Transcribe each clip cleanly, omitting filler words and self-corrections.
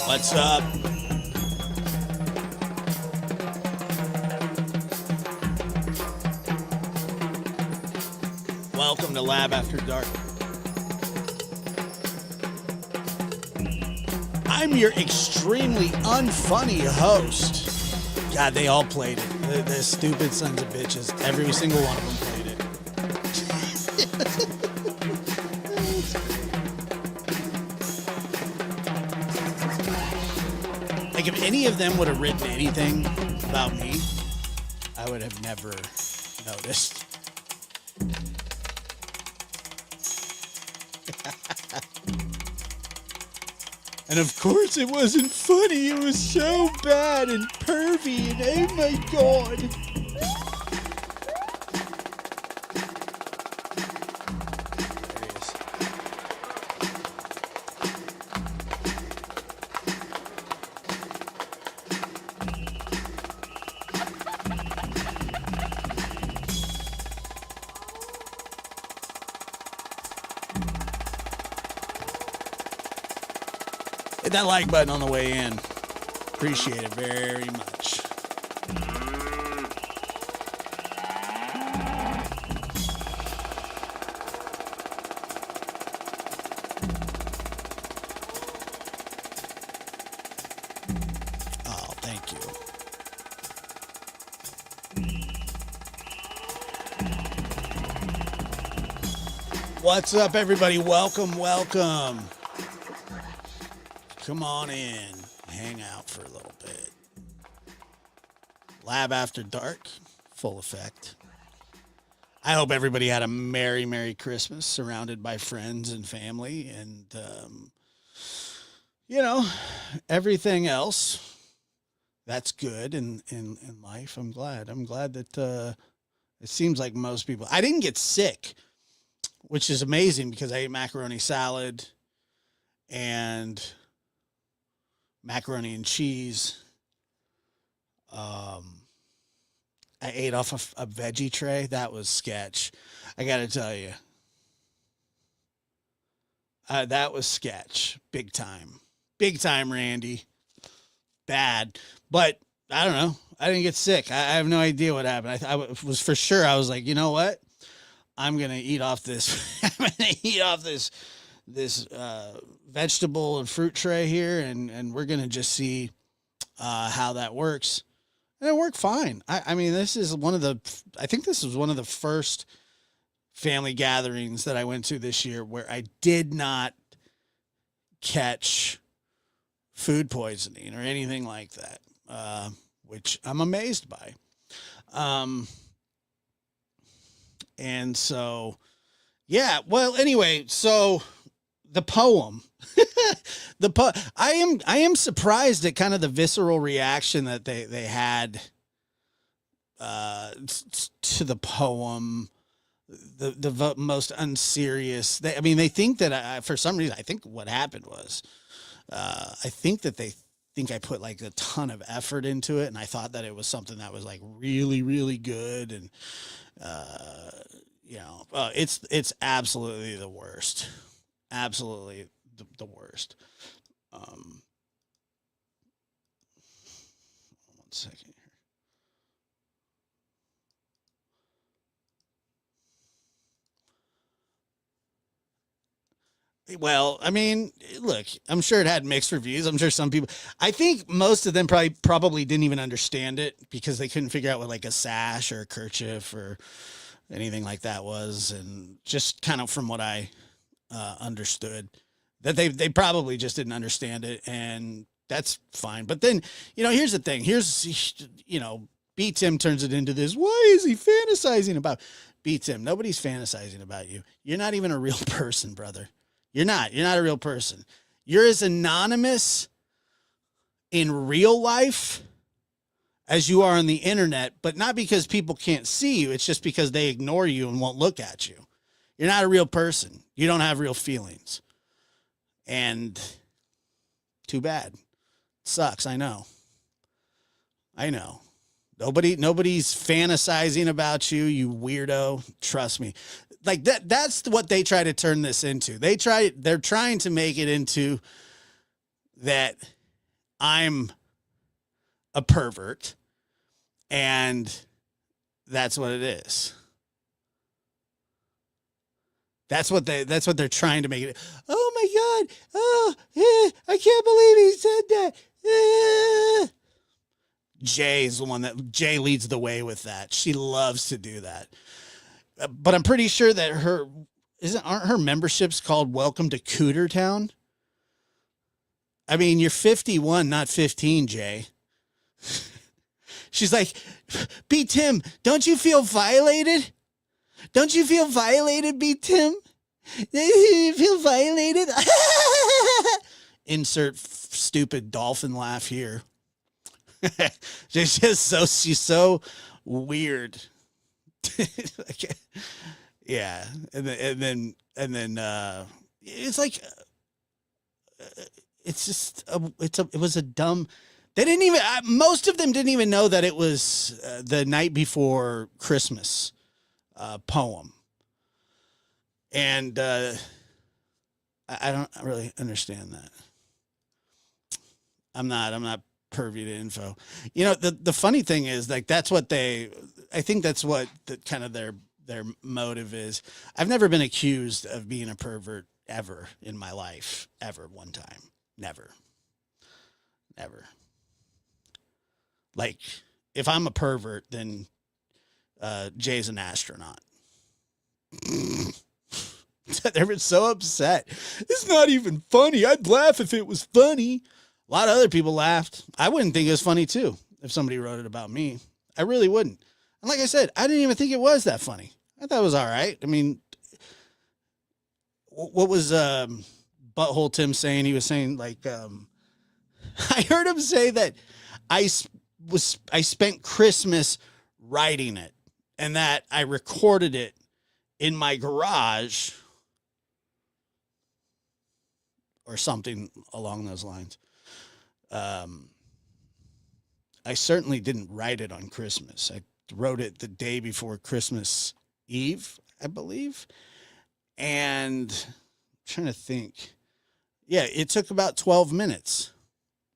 What's up? Welcome to Lab After Dark. I'm your extremely unfunny host. God, they all played it. The stupid sons of bitches. Every single one of them played it. Like, if any of them would have written anything about me, I would have never noticed. And of course it wasn't funny. It was so bad and pervy and oh my God. There he is. Hit that like button on the way in. Appreciate it very much. Oh, thank you. What's up, everybody? Welcome, welcome. Come on in, hang out for a little bit. Lab After Dark, full effect. I hope everybody had a Merry, Merry Christmas, surrounded by friends and family, and everything else. That's good in life. I'm glad that it seems like most people. I didn't get sick, which is amazing because I ate macaroni salad and macaroni and cheese. I ate off a veggie tray. That was sketch. I got to tell you. That was sketch. Big time. Big time, Randy. Bad. But I don't know. I didn't get sick. I have no idea what happened. I was for sure. I was like, you know what? I'm going to eat off this. I'm going to eat off this vegetable and fruit tray here, and we're going to just see how that works. And it worked fine. I mean, I think this was one of the first family gatherings that I went to this year where I did not catch food poisoning or anything like that, which I'm amazed by. And so, yeah, well, anyway, so the poem, I am surprised at kind of the visceral reaction that they had, to the poem, the most unserious. They think that for some reason, I think what happened was, I think that they think I put like a ton of effort into it. And I thought that it was something that was like really, really good. And, it's absolutely the worst. Absolutely the worst. One second here. Well, I mean, look, I'm sure it had mixed reviews. I'm sure some people, I think most of them probably didn't even understand it because they couldn't figure out what like a sash or a kerchief or anything like that was. And just kind of from what I understood, that they probably just didn't understand it, and that's fine. But then, here's the thing. B. Tim turns it into this. Why is he fantasizing about B. Tim? Nobody's fantasizing about you. You're not even a real person, brother. You're not a real person. You're as anonymous in real life as you are on the internet, but not because people can't see you. It's just because they ignore you and won't look at you. You're not a real person. You don't have real feelings. And too bad. Sucks. I know. Nobody's fantasizing about you, you weirdo. Trust me. Like that's what they try to turn this into. They're trying to make it into that I'm a pervert, and that's what it is. That's what they're trying to make it. Oh my God. Oh, I can't believe he said that. Jay's the one that Jay leads the way with that. She loves to do that. But I'm pretty sure that aren't her memberships called Welcome to Cooter Town? I mean, you're 51, not 15, Jay. She's like, B. Tim, don't you feel violated? Don't you feel violated, B. Tim? You feel violated? Insert stupid dolphin laugh here. She's so weird. Yeah, and then it's like it's just it was a dumb. They didn't even most of them didn't even know that it was the night before Christmas poem, and I don't really understand that. I'm not pervy to info. You know, the funny thing is, like, that's what I think that's what kind of their motive is. I've never been accused of being a pervert ever in my life, ever one time. Never. Like, if I'm a pervert, then Jay's an astronaut. They were so upset. It's not even funny. I'd laugh if it was funny. A lot of other people laughed. I wouldn't think it was funny, too, if somebody wrote it about me. I really wouldn't. And like I said, I didn't even think it was that funny. I thought it was all right. I mean, what was Butthole Tim saying? He was saying, like, I heard him say that I spent Christmas writing it and that I recorded it in my garage or something along those lines. I certainly didn't write it on Christmas. I wrote it the day before Christmas Eve, I believe. And I'm trying to think. Yeah, it took about 12 minutes.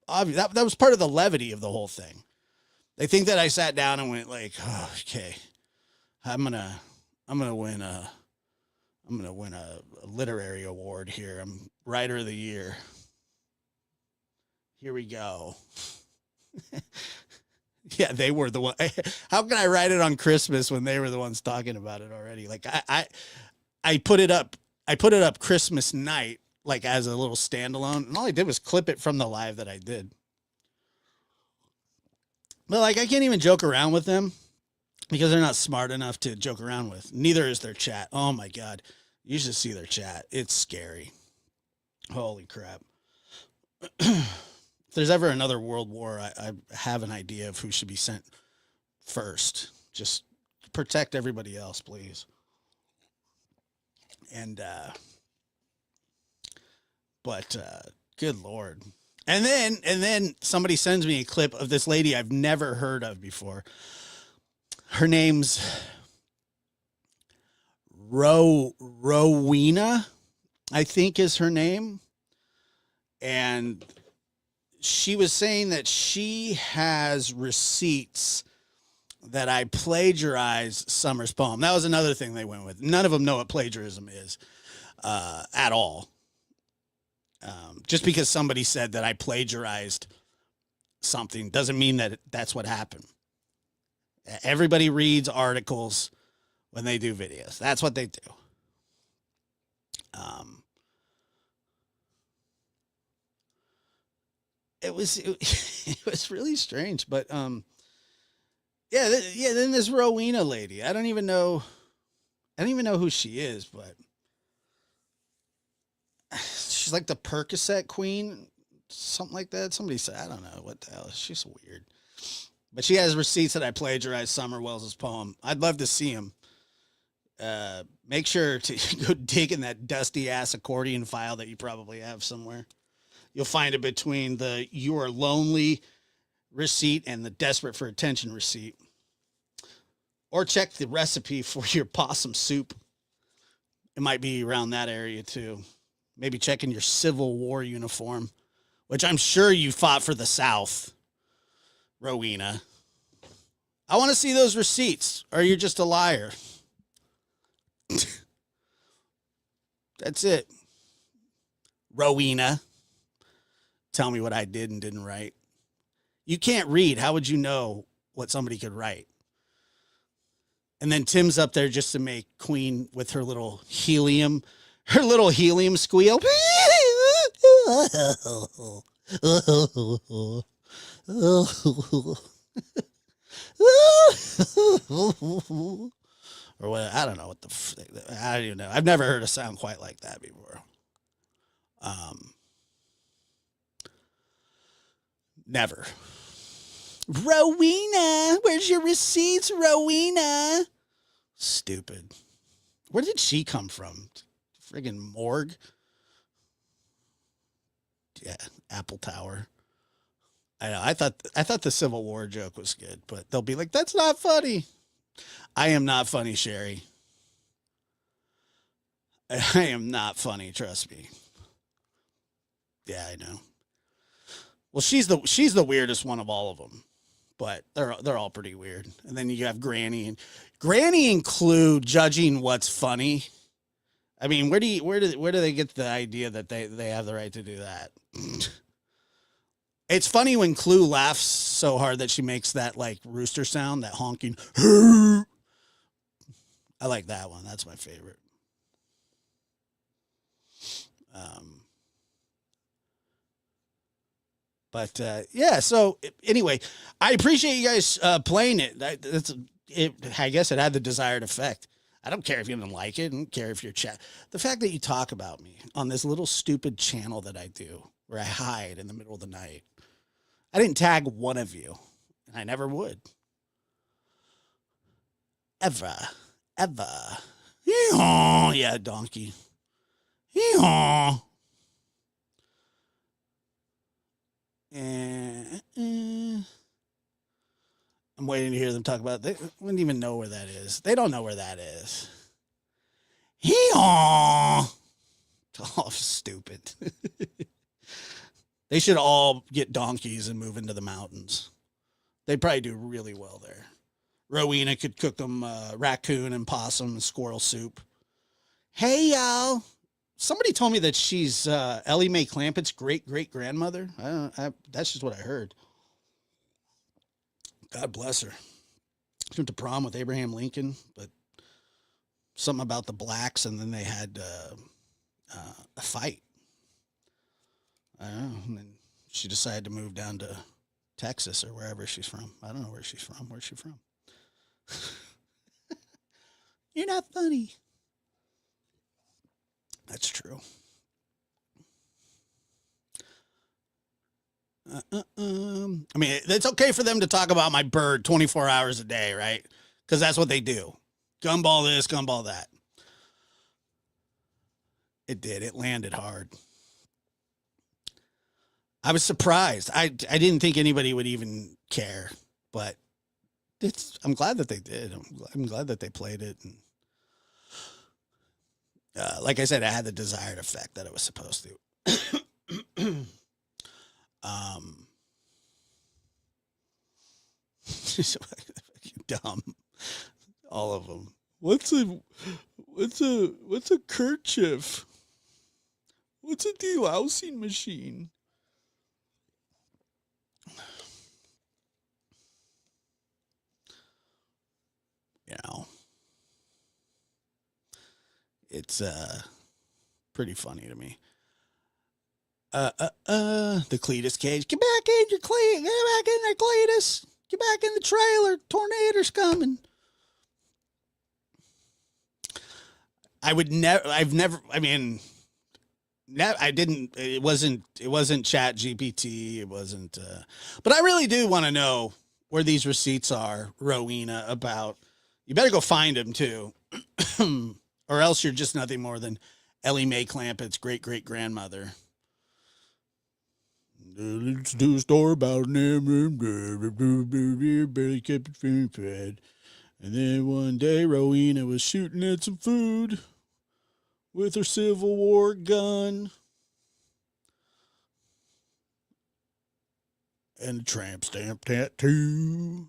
Obviously, that was part of the levity of the whole thing. They think that I sat down and went like, oh, okay, I'm gonna win a literary award here. I'm writer of the year. Here we go. Yeah, they were the one. How can I write it on Christmas when they were the ones talking about it already? Like I put it up Christmas night, like as a little standalone, and all I did was clip it from the live that I did. But like, I can't even joke around with them because they're not smart enough to joke around with. Neither is their chat. Oh my God. You should see their chat. It's scary. Holy crap. If there's ever another world war, I have an idea of who should be sent first. Just protect everybody else, please. And, but good Lord. And then somebody sends me a clip of this lady I've never heard of before. Her name's Rowena, I think is her name. And she was saying that she has receipts that I plagiarized Summer's poem. That was another thing they went with. None of them know what plagiarism is at all. Just because somebody said that I plagiarized something doesn't mean that that's what happened. Everybody reads articles when they do videos. That's what they do. It was really strange, but yeah. Then this Rowena lady, I don't even know who she is, but she's like the Percocet queen, something like that. Somebody said, I don't know what the hell. She's weird, but she has receipts that I plagiarized Summer Wells's poem. I'd love to see them. Make sure to go dig in that dusty ass accordion file that you probably have somewhere. You'll find it between the "you are lonely" receipt and the "desperate for attention" receipt. Or check the recipe for your possum soup. It might be around that area too. Maybe check in your Civil War uniform which I'm sure you fought for the South, Rowena. I want to see those receipts, or you're just a liar. That's it. Rowena, tell me what I did and didn't write. You can't read. How would you know what somebody could write? And then Tim's up there just to make Queen with her little helium squeal. Or what? I don't know what I don't even know. I've never heard a sound quite like that before. Never. Rowena, where's your receipts, Rowena? Stupid. Where did she come from? Friggin' morgue? Yeah, Apple Tower. I know. I thought the Civil War joke was good, but they'll be like, "That's not funny." I am not funny, Sherry. I am not funny. Trust me. Yeah, I know. Well, she's the weirdest one of all of them, but they're all pretty weird. And then you have Granny and Clue judging what's funny. I mean, where do they get the idea that they have the right to do that? It's funny when Clue laughs so hard that she makes that like rooster sound, that honking. I like that one. That's my favorite. But yeah. So anyway, I appreciate you guys playing it. I guess it had the desired effect. I don't care if you didn't like it. I don't care if you're chat. The fact that you talk about me on this little stupid channel that I do, where I hide in the middle of the night. I didn't tag one of you, and I never would. Ever. Yeehaw. Yeah, donkey. Yeehaw. I'm waiting to hear them talk about it. They wouldn't even know where that is. They don't know where that is. Yeehaw. Oh, stupid. They should all get donkeys and move into the mountains. They'd probably do really well there. Rowena could cook them raccoon and possum and squirrel soup. Hey, y'all. Somebody told me that she's Ellie Mae Clampett's great-great-grandmother. That's just what I heard. God bless her. She went to prom with Abraham Lincoln, but something about the blacks, and then they had a fight. I don't know. And then she decided to move down to Texas or wherever she's from. I don't know where she's from. Where's she from? You're not funny. That's true. I mean, it's okay for them to talk about my bird 24 hours a day, right? Because that's what they do. Gumball this, gumball that. It did. It landed hard. I was surprised. I didn't think anybody would even care, but I'm glad that they did. I'm glad that they played it. And like I said, it had the desired effect that it was supposed to. So dumb. All of them. What's a kerchief? What's a delousing machine? You know, it's pretty funny to me. The Cletus cage. Get back in your Cletus. Get back in there, Cletus. Get back in the trailer. Tornado's coming. I didn't, it wasn't Chat GPT. It wasn't, but I really do want to know where these receipts are, Rowena, about. You better go find them too. Or else you're just nothing more than Ellie Mae Clampett's great-great-grandmother. Let's do a story about him. Barely kept his family fed. And then one day, Rowena was shooting at some food with her Civil War gun. and a tramp stamp tattoo.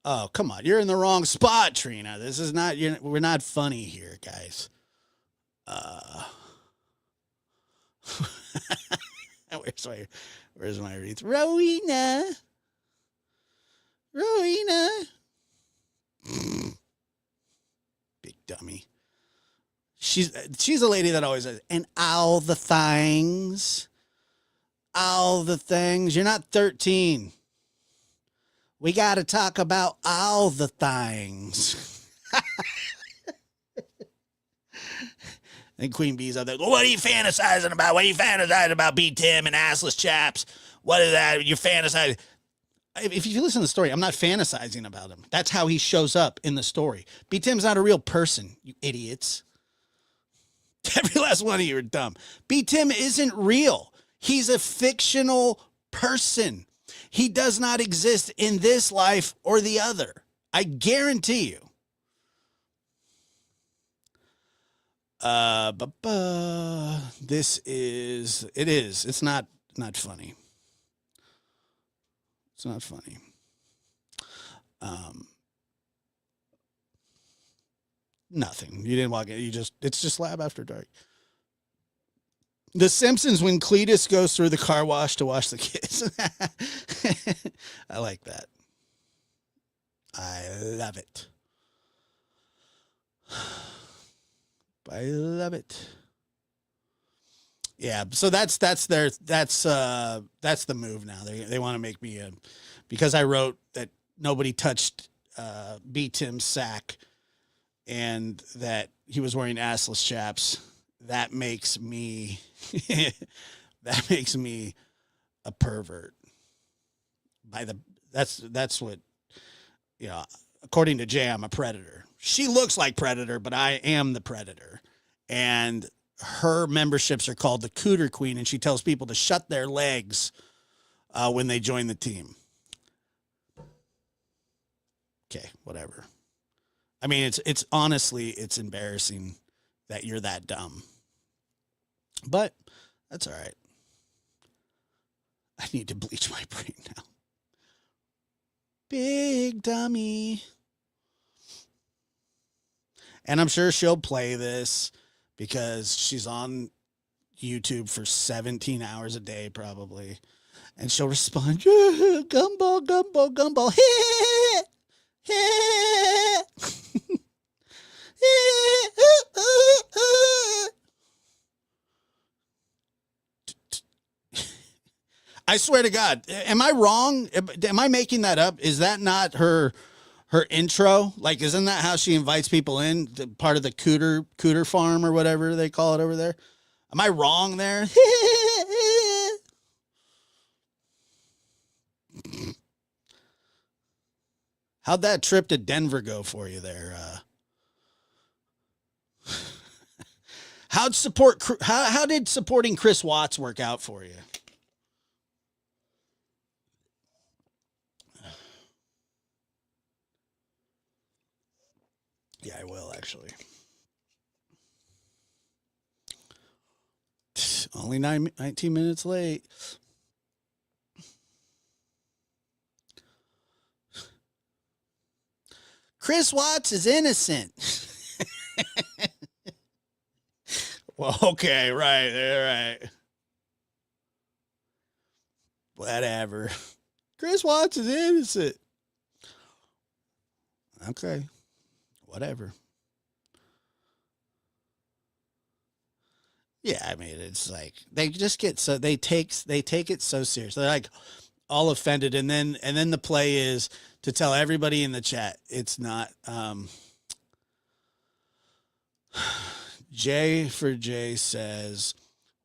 Oh, come on. You're in the wrong spot, Trina. This is not, we're not funny here, guys. Where's my wreath? Rowena. Big dummy. She's a lady that always says, and all the things. All the things. You're not 13. We got to talk about all the things. And Queen Bee's out there. What are you fantasizing about? What are you fantasizing about, B. Tim and assless chaps? What is that? You're fantasizing. If you listen to the story, I'm not fantasizing about him. That's how he shows up in the story. B. Tim's not a real person, you idiots. Every last one of you are dumb. B. Tim isn't real. He's a fictional person. He does not exist in this life or the other. I guarantee you. It's not funny. It's not funny. Nothing. You didn't walk in. It's just Lab After Dark. The Simpsons, when Cletus goes through the car wash to wash the kids. I like that. I love it. I love it. Yeah, so that's the move now. They want to make me because I wrote that nobody touched B. Tim's sack and that he was wearing assless chaps. That makes me a pervert. That's what, according to Jay, I'm a predator. She looks like Predator, but I am the Predator. And her memberships are called the Cooter Queen, and she tells people to shut their legs when they join the team. Okay, whatever. I mean, it's honestly, it's embarrassing that you're that dumb. But that's all right. I need to bleach my brain now. Big dummy. And I'm sure she'll play this because she's on YouTube for 17 hours a day, probably. And she'll respond, yeah, gumball, gumball, gumball. I swear to God, am I wrong? Am I making that up? Is that not her intro? Like, isn't that how she invites people in? Part of the cooter farm or whatever they call it over there? Am I wrong there? How'd that trip to Denver go for you there? How did supporting Chris Watts work out for you? Yeah, I will, actually. Only 19 minutes late. Chris Watts is innocent. Well, okay, right. Whatever. Chris Watts is innocent. Okay. Whatever. Yeah, I mean, it's like they just get so they take it so serious. They're like all offended, and then the play is to tell everybody in the chat it's not. J for J says,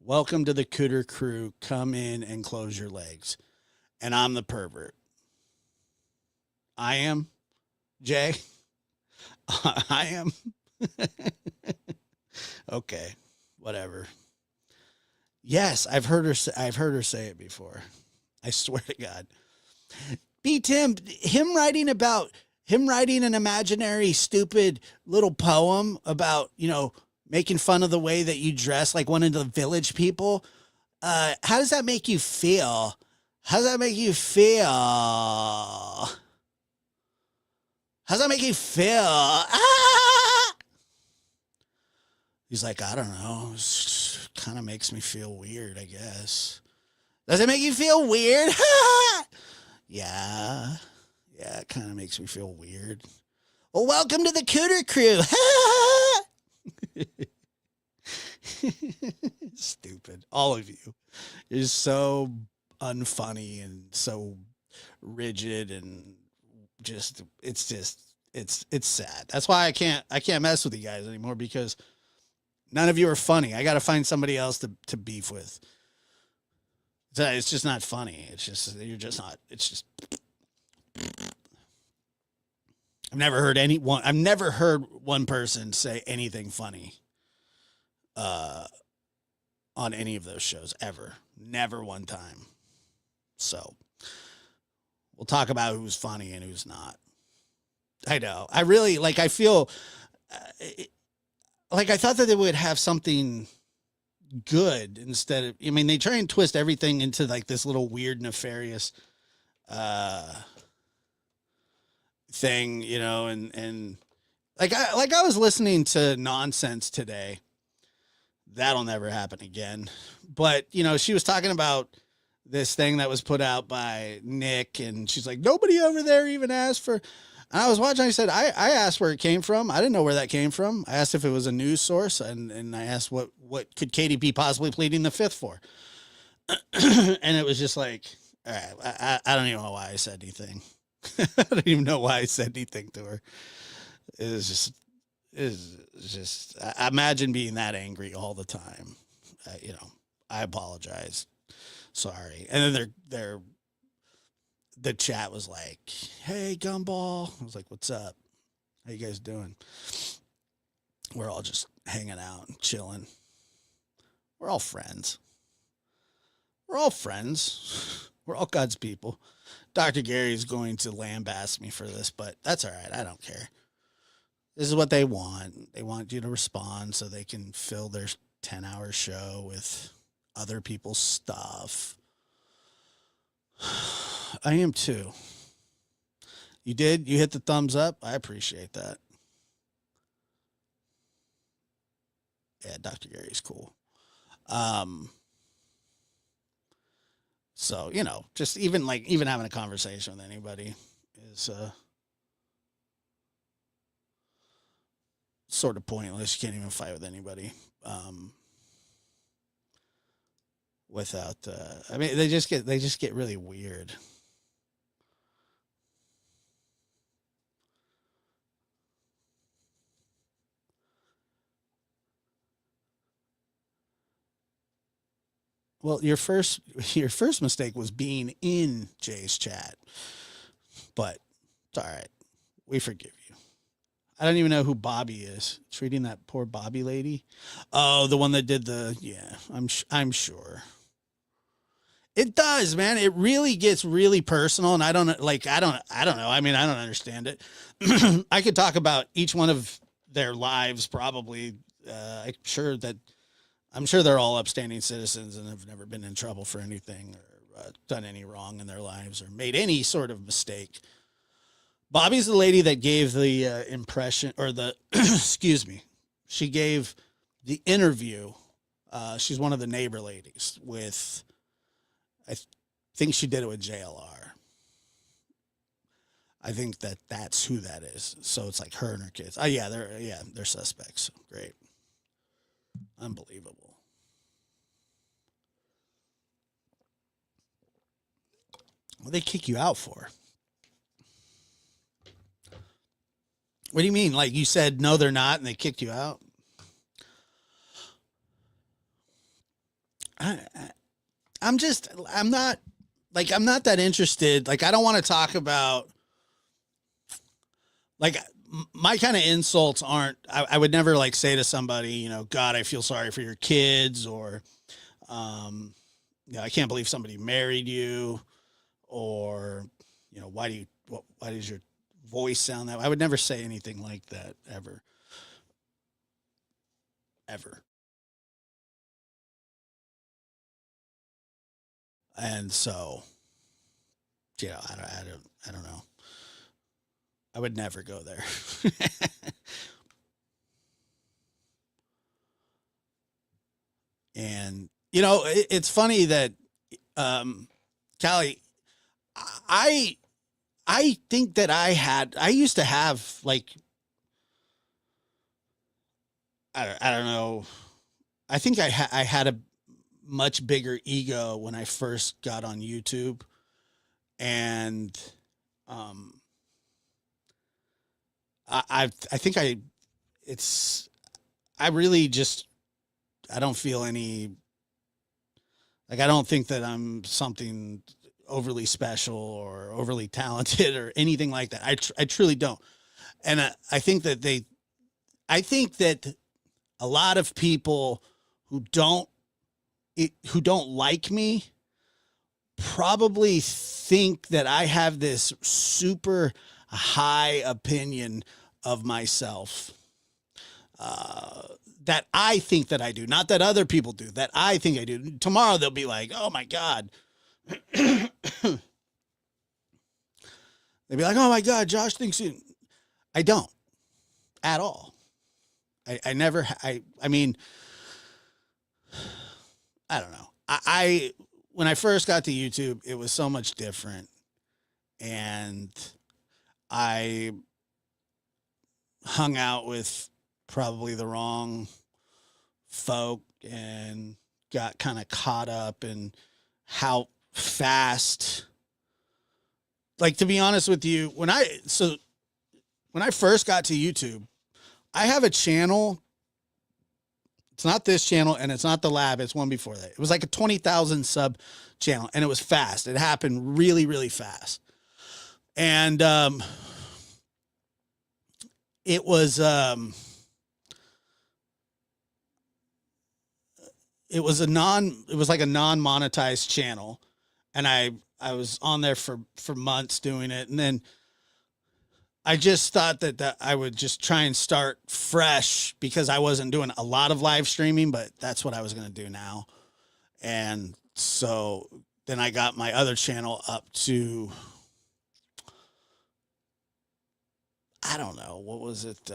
"Welcome to the Cooter Crew. Come in and close your legs." And I'm the pervert. I am Jay. I am. Okay, whatever. Yes, I've heard her say it before. I swear to God. B. Tim, him writing about him writing an imaginary, stupid little poem about, making fun of the way that you dress like one of the village people. How does that make you feel? How does that make you feel? How does that make you feel? Ah! He's like, I don't know. It kind of makes me feel weird, I guess. Does it make you feel weird? Yeah. Yeah, it kind of makes me feel weird. Well, welcome to the Cooter Crew. Stupid. All of you is so unfunny and so rigid and it's sad. That's why I can't mess with you guys anymore because none of you are funny. I got to find somebody else to beef with. It's just not funny. It's just you're just not. It's just I've never heard one person say anything funny on any of those shows ever. Never one time. So we'll talk about who's funny and who's not. I know. I really I feel I thought that they would have something good instead of, they try and twist everything into this little weird nefarious thing, and I was listening to Nonsense today. That'll never happen again. But, she was talking about this thing that was put out by Nick, and she's like, nobody over there even asked for. And I was watching, I said, I asked where it came from. I didn't know where that came from. I asked if it was a news source, and I asked what could Katie be possibly pleading the fifth for? And it was just like, all right, I don't even know why I said anything. I don't even know why I said anything to her. It's just, I imagine being that angry all the time. I apologize. Sorry. And then the chat was like, hey, Gumball. I was like, what's up? How you guys doing? We're all just hanging out and chilling. We're all friends. We're all friends. We're all God's people. Dr. Gary's going to lambaste me for this, but that's all right. I don't care. This is what they want. They want you to respond so they can fill their 10-hour show with other people's stuff. I am too. You did? You hit the thumbs up? I appreciate that. Yeah, Dr. Gary's cool. So, just even having a conversation with anybody is sort of pointless. You can't even fight with anybody without they just get really weird. Well, your first mistake was being in Jay's chat, but it's all right. We forgive you. I don't even know who Bobby is. Treating that poor Bobby lady. Oh, the one that did I'm sure. It does, man. It really gets really personal, and I don't know. I don't know. I don't understand it. I could talk about each one of their lives probably. I'm sure they're all upstanding citizens and have never been in trouble for anything or done any wrong in their lives or made any sort of mistake. Bobby's the lady that gave the impression or the, excuse me, she gave the interview. She's one of the neighbor ladies with, I think she did it with JLR. I think that's who that is. So it's like her and her kids. Oh yeah, they're suspects. Great. Unbelievable. What they kick you out for? What do you mean? Like you said, no, they're not, and they kicked you out? I'm not that interested. Like, I don't want to talk about, my kind of insults aren't, I would never say to somebody, God, I feel sorry for your kids, or, I can't believe somebody married you, or, why does your voice sound that way. I would never say anything like that ever, ever. And so, I don't know. I would never go there. And it's funny that, um, Callie, I I think that I used to have like I don't know. I think I had a much bigger ego when I first got on YouTube, and um I think it's I really just I don't feel any, like, I don't think that I'm something overly special or overly talented or anything like that. I truly don't. And I think that a lot of people who who don't like me probably think that I have this super high opinion of myself. Uh, that I think that I do, not that other people do, that I think I do. Tomorrow they'll be like, "Oh my God." They'll be like, "Oh my God, Josh thinks you." I don't at all. I never, I mean, I don't know. When I first got to YouTube, it was so much different. And I hung out with probably the wrong folk and got kind of caught up in how fast, like, to be honest with you, when I first got to YouTube, I have a channel. It's not this channel and it's not the lab. It's one before that. It was like a 20,000 sub channel, and it was fast. It happened really, really fast. And it was it was like a non-monetized channel, and I was on there for months doing it, and then I just thought that I would just try and start fresh because I wasn't doing a lot of live streaming, but that's what I was going to do now. And so then I got my other channel up to, I don't know, what was it?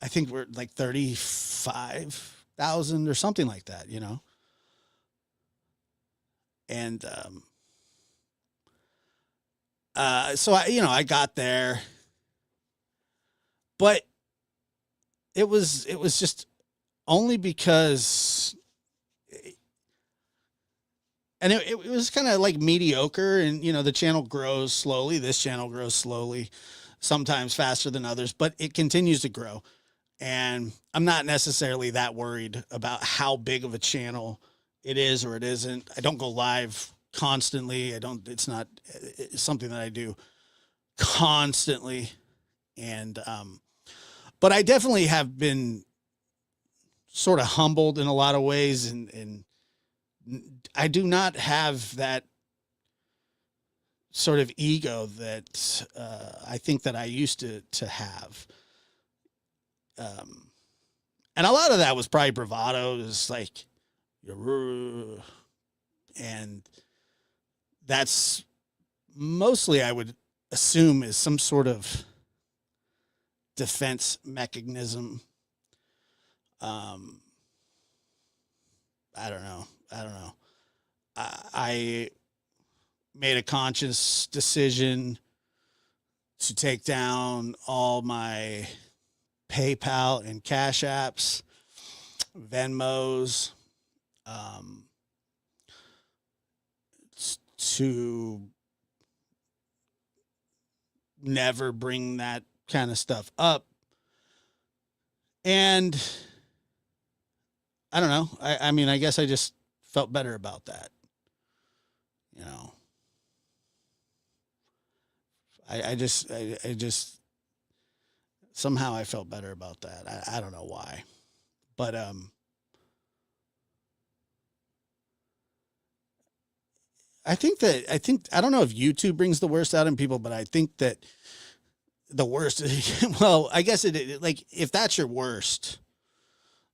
I think we're like 35,000 or something like that, And so I got there, but it was just only because, and it was kind of like mediocre, and the channel grows slowly. This channel grows slowly, sometimes faster than others, but it continues to grow. And I'm not necessarily that worried about how big of a channel it is or it isn't. I don't go live constantly. It's not, it's something that I do constantly. And, but I definitely have been sort of humbled in a lot of ways. And I do not have that sort of ego that, I think that I used to have. Um, and a lot of that was probably bravado. It was like, and that's mostly, I would assume, is some sort of defense mechanism. Um, I don't know. I don't know. I made a conscious decision to take down all my PayPal and Cash Apps, Venmos, um, to never bring that kind of stuff up. And I don't know. I mean, I guess I just felt better about that. You know, I just somehow I felt better about that. I don't know why, but, I don't know if YouTube brings the worst out in people, but I think that the worst, well, I guess like if that's your worst,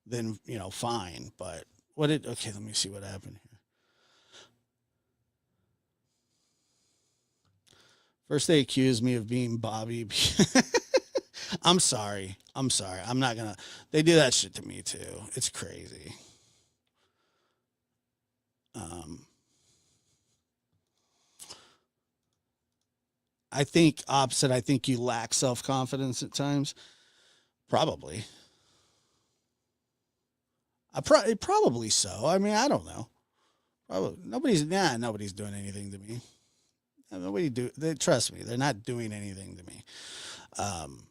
then, fine. But okay, let me see what happened here. First, they accused me of being Bobby. I'm sorry. I'm sorry. I'm not gonna. They do that shit to me too. It's crazy. Um, I think opposite. I think you lack self confidence at times. Probably. Probably so. I mean, I don't know. Probably nobody's doing anything to me. Nobody do. They trust me. They're not doing anything to me. Um,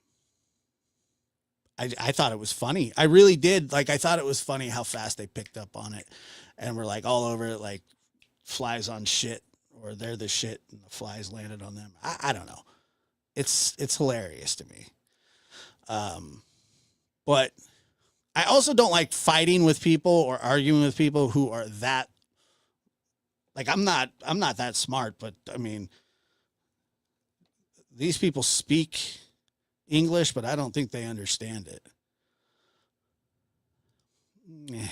I thought it was funny. I really did. Like, I thought it was funny how fast they picked up on it and were like all over it, like flies on shit, or they're the shit and the flies landed on them. I don't know. It's hilarious to me. Um, but I also don't like fighting with people or arguing with people who are that, like, I'm not that smart, but I mean, these people speak English, but I don't think they understand it. Eh.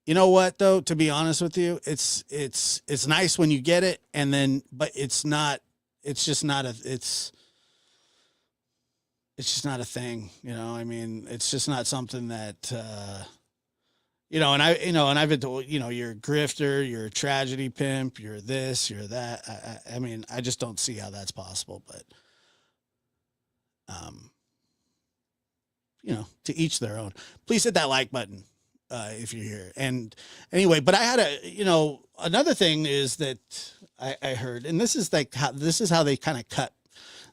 You know what though? To be honest with you, it's nice when you get it, and then but it's not. It's just not a. It's just not a thing. I mean, it's just not something that. And I've been told, you're a grifter, you're a tragedy pimp, you're this, you're that. I mean, I just don't see how that's possible, but, um, to each their own. Please hit that like button if you're here. And anyway, but I had another thing is that I heard, and this is like this is how they kind of cut,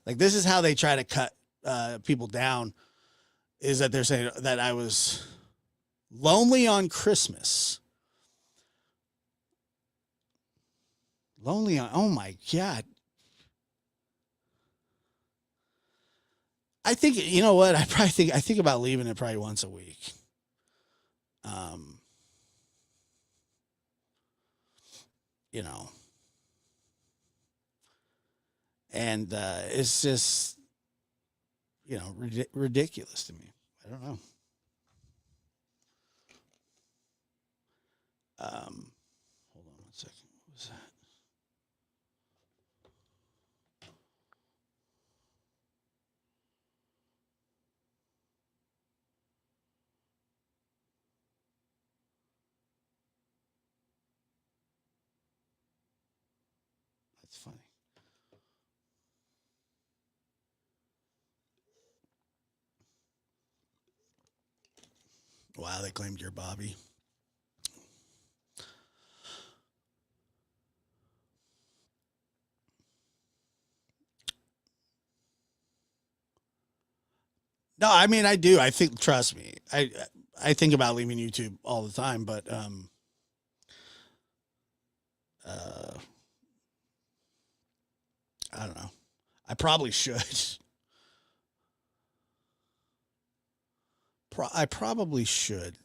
like this is how they try to cut people down, is that they're saying that I was lonely on Christmas. Lonely on, oh my God. I think, you know what? I think about leaving it probably once a week. Um, you know, and it's just, ridiculous to me. I don't know. Hold on one second. What was that? That's funny. Wow, they claimed you're Bobby. No, I mean I do. I think, trust me. I think about leaving YouTube all the time, but uh I don't know. I probably should. I probably should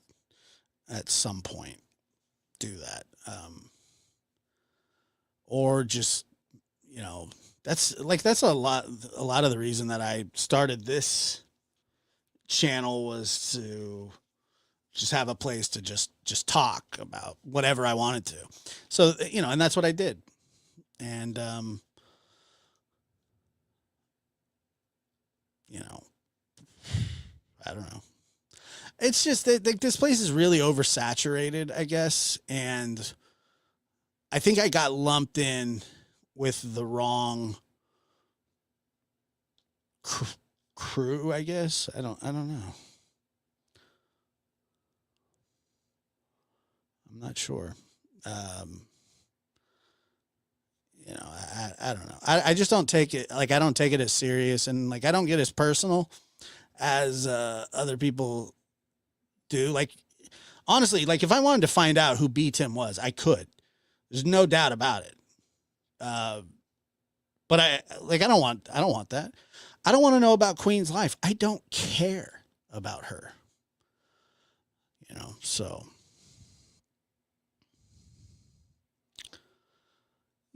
at some point do that. Or just, you know, that's a lot of the reason that I started this channel, was to just have a place to just talk about whatever I wanted to. So, and that's what I did. And you know, I don't know. It's just that, like, this place is really oversaturated, I guess, and I think I got lumped in with the wrong crew, I guess. I don't know. I'm not sure. Um, I don't know. I just don't take it, like, I don't take it as serious, and like I don't get as personal as other people do. Like, honestly, like if I wanted to find out who B Tim was, I could. There's no doubt about it. Uh, but I don't want that. I don't want to know about Queen's life. I don't care about her. So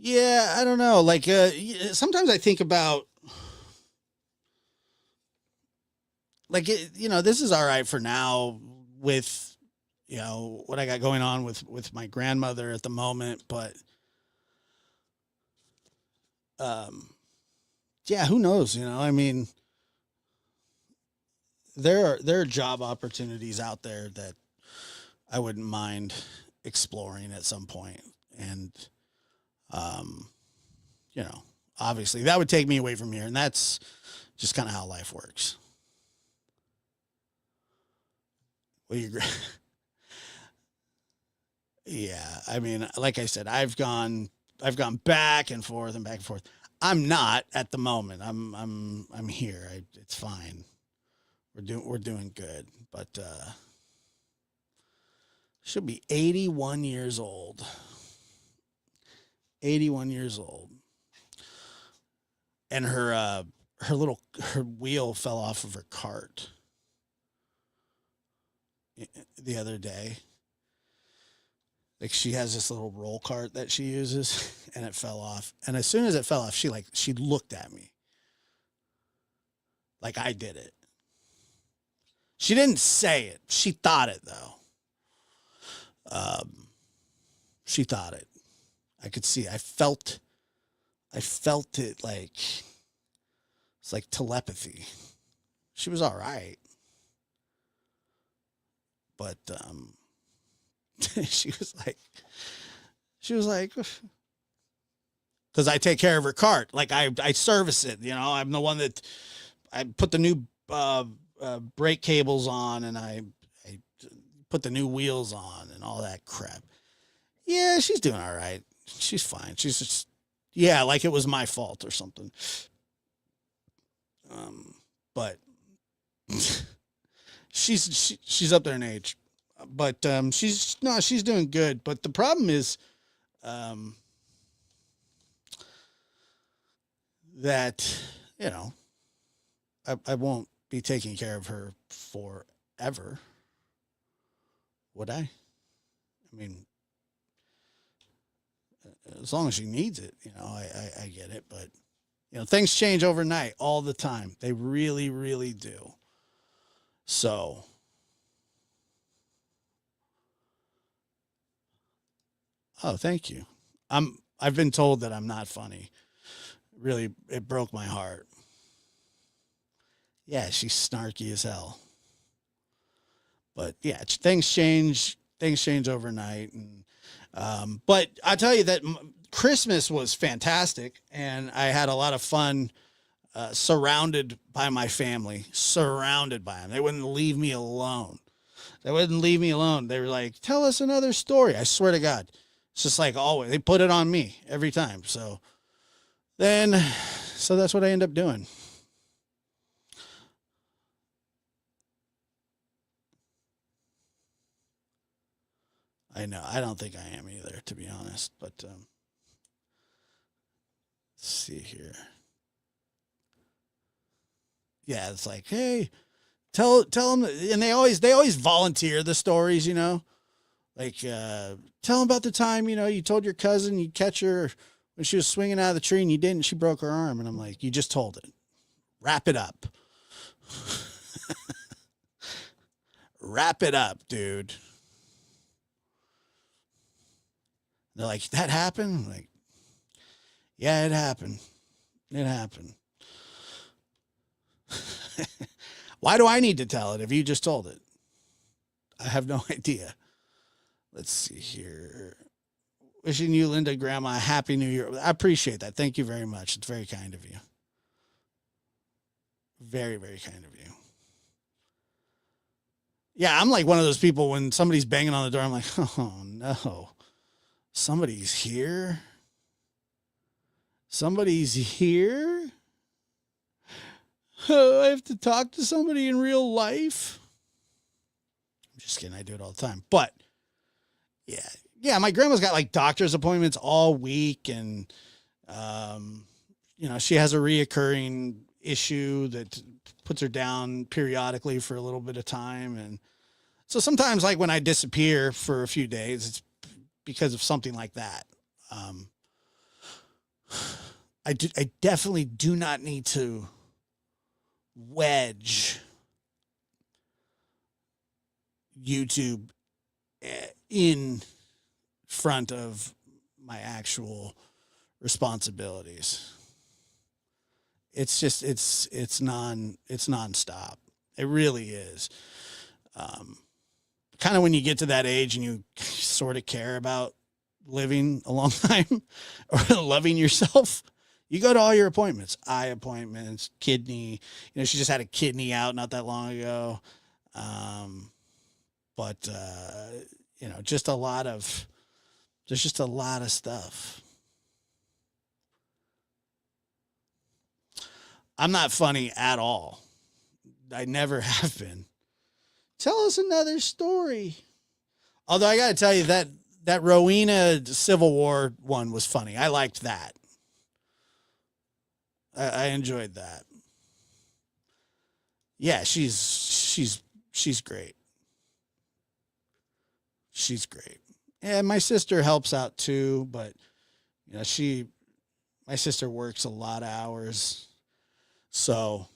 Yeah, I don't know. Like, sometimes I think about, like, this is all right for now with, what I got going on with my grandmother at the moment, but, um, yeah, who knows? I mean, there are job opportunities out there that I wouldn't mind exploring at some point, and, um, you know, obviously that would take me away from here, and that's just kind of how life works. Well, you, yeah. I mean, like I said, I've gone back and forth and back and forth. I'm not at the moment. I'm here. It's fine. We're doing good, but she'll be 81 years old. 81 years old, and her wheel fell off of her cart the other day. Like, she has this little roll cart that she uses, and it fell off. And as soon as it fell off, she looked at me like I did it. She didn't say it. She thought it though. Um, she thought it. I could see. I felt it, like it's like telepathy. She was all right, but she was like, she was like, because I take care of her cart. Like, I service it. I'm the one that I put the new brake cables on, and I put the new wheels on and all that crap. Yeah, she's doing all right. She's fine. She's just, yeah, like it was my fault or something. But she's up there in age, but she's no, she's doing good. But the problem is, um, that you know I won't be taking care of her forever, would I? I mean, as long as she needs it, I get it. But things change overnight all the time. They really, really do. So, oh, thank you. I've been told that I'm not funny. Really, it broke my heart. Yeah, she's snarky as hell. But yeah, things change. Things change overnight, and but I tell you that Christmas was fantastic, and I had a lot of fun, surrounded by my family, surrounded by them. They wouldn't leave me alone. They wouldn't leave me alone. They were like, "Tell us another story." I swear to God, it's just like always. They put it on me every time. Then, so that's what I end up doing. I know. I don't think I am either, to be honest. But let's see here. Yeah, it's like, hey, tell them, and they always volunteer the stories. Like, tell them about the time you told your cousin you'd catch her when she was swinging out of the tree and you didn't. She broke her arm, and I'm like, you just told it. Wrap it up. Wrap it up, dude. They're like, that happened. I'm like, yeah, it happened. It happened. Why do I need to tell it if you just told it? I have no idea. Let's see here. Wishing you, Linda, Grandma, a happy New Year. I appreciate that. Thank you very much. It's very kind of you. Very, very kind of you. Yeah, I'm like one of those people when somebody's banging on the door. I'm like, oh no, somebody's here. Somebody's here. Oh, I have to talk to somebody in real life. I'm just kidding. I do it all the time. But yeah, yeah. My grandma's got like doctor's appointments all week, and um, she has a reoccurring issue that puts her down periodically for a little bit of time, and so sometimes, like when I disappear for a few days, it's because of something like that. Um, I definitely do not need to wedge YouTube in front of my actual responsibilities. It's just it's nonstop. It really is. Um, Kind of when you get to that age and you sort of care about living a long time or loving yourself, you go to all your appointments, eye appointments, kidney. You know, she just had a kidney out not that long ago. Um, but you know, just a lot of there's just a lot of stuff. I'm not funny at all. I never have been. Tell us another story. Although I got to tell you that Rowena Civil War one was funny. I liked that. I enjoyed that. Yeah, she's great. She's great. And my sister helps out too, but you know, my sister works a lot of hours. So,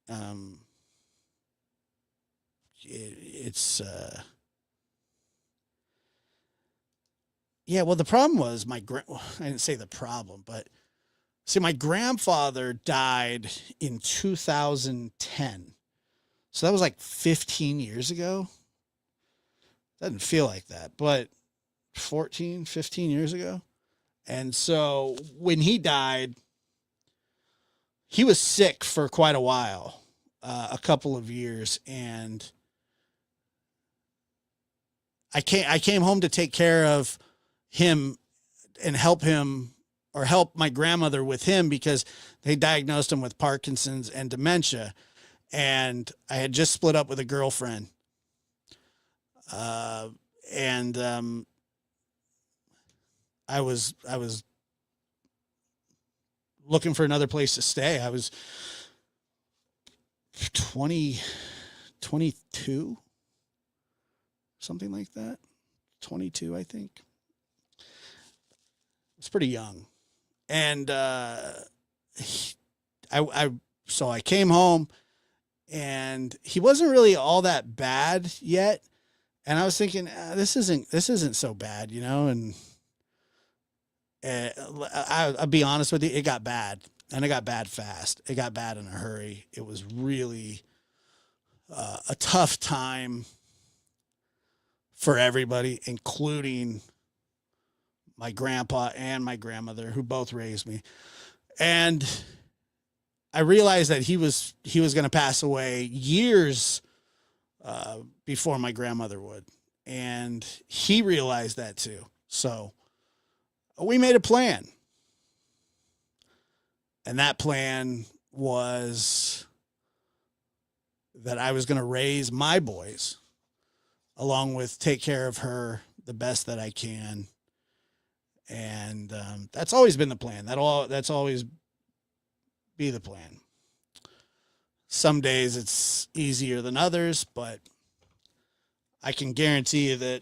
um it's yeah, well the problem was I didn't say the problem, but see my grandfather died in 2010. So that was like 15 years ago. Doesn't feel like that, but 14, 15 years ago. And so when he died, he was sick for quite a while, a couple of years, and I came home to take care of him and help him or help my grandmother with him because they diagnosed him with Parkinson's and dementia, and I had just split up with a girlfriend, uh, and I was looking for another place to stay. I was 20, 22, something like that. 22, I think. It's pretty young. And I so I came home and he wasn't really all that bad yet. And I was thinking, this isn't so bad, you know. And I'll be honest with you, it got bad, and it got bad fast. It got bad in a hurry. It was really a tough time for everybody, including my grandpa and my grandmother, who both raised me. And I realized that he was going to pass away years before my grandmother would, and he realized that too. So we made a plan, and that plan was that I was going to raise my boys along with take care of her the best that I can. And that's always been the plan. That's always be the plan. Some days it's easier than others, but I can guarantee you that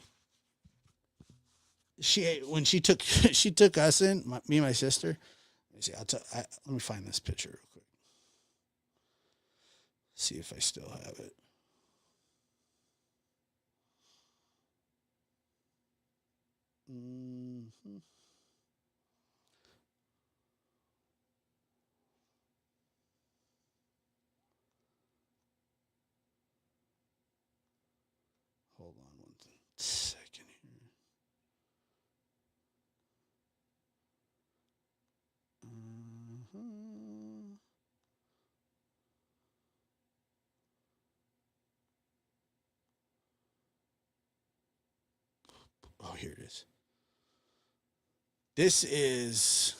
when she took she took us in, me and my sister. Let me see. Let me find this picture real quick. See if I still have it. Mm-hmm. Hold on one second here. Uh-huh. Oh, here it is. This is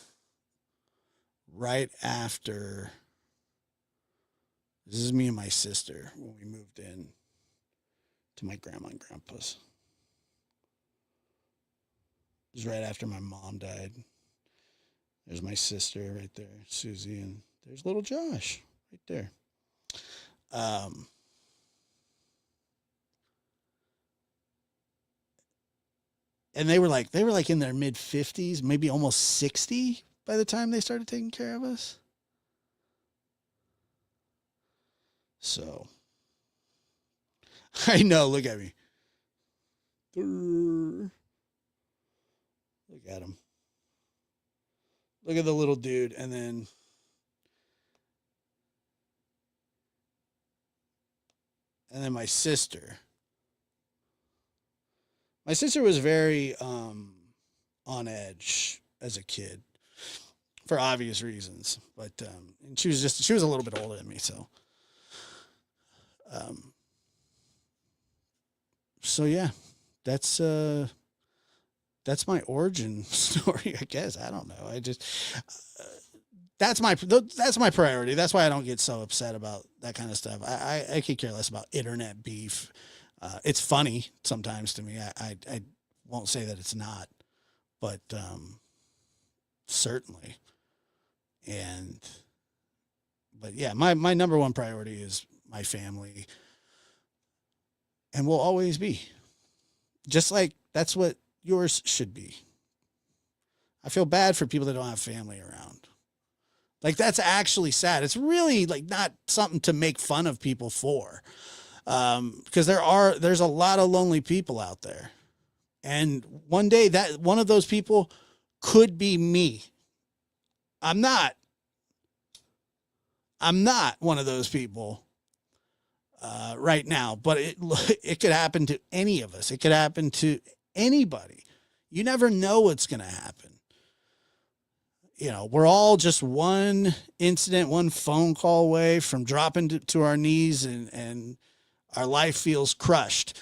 right after. This is me and my sister when we moved in to my grandma and grandpa's. It was right after my mom died. There's my sister right there, Susie, and there's little Josh right there. Um, and they were like in their mid 50s, maybe almost 60 by the time they started taking care of us. So I know. Look at me. Look at him. Look at the little dude, and then my sister. My sister was very on edge as a kid for obvious reasons, but and she was a little bit older than me, so um, so yeah, that's my origin story, I guess. I don't know. I just uh, that's my priority. That's why I don't get so upset about that kind of stuff. I could care less about internet beef. It's funny sometimes to me. I won't say that it's not, but certainly. And but yeah, my number one priority is my family, and will always be. Just like that's what yours should be. I feel bad for people that don't have family around. Like that's actually sad. It's really like not something to make fun of people for, because there's a lot of lonely people out there, and one day that one of those people could be me. I'm not. I'm not one of those people right now, but it could happen to any of us. It could happen to anybody. You never know what's going to happen. You know, we're all just one incident, one phone call away from dropping to our knees, and our life feels crushed.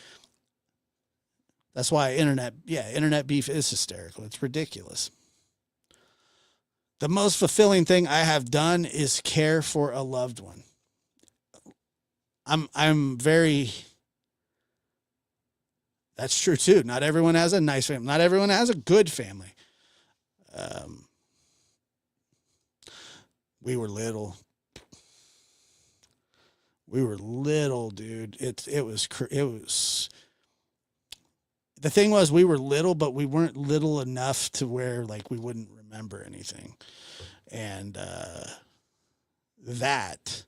That's why internet beef is hysterical. It's ridiculous. The most fulfilling thing I have done is care for a loved one. I'm very. That's true too. Not everyone has a nice family. Not everyone has a good family. Um, we were little. We were little, dude. It was. The thing was, we were little, but we weren't little enough to where like we wouldn't remember anything, and that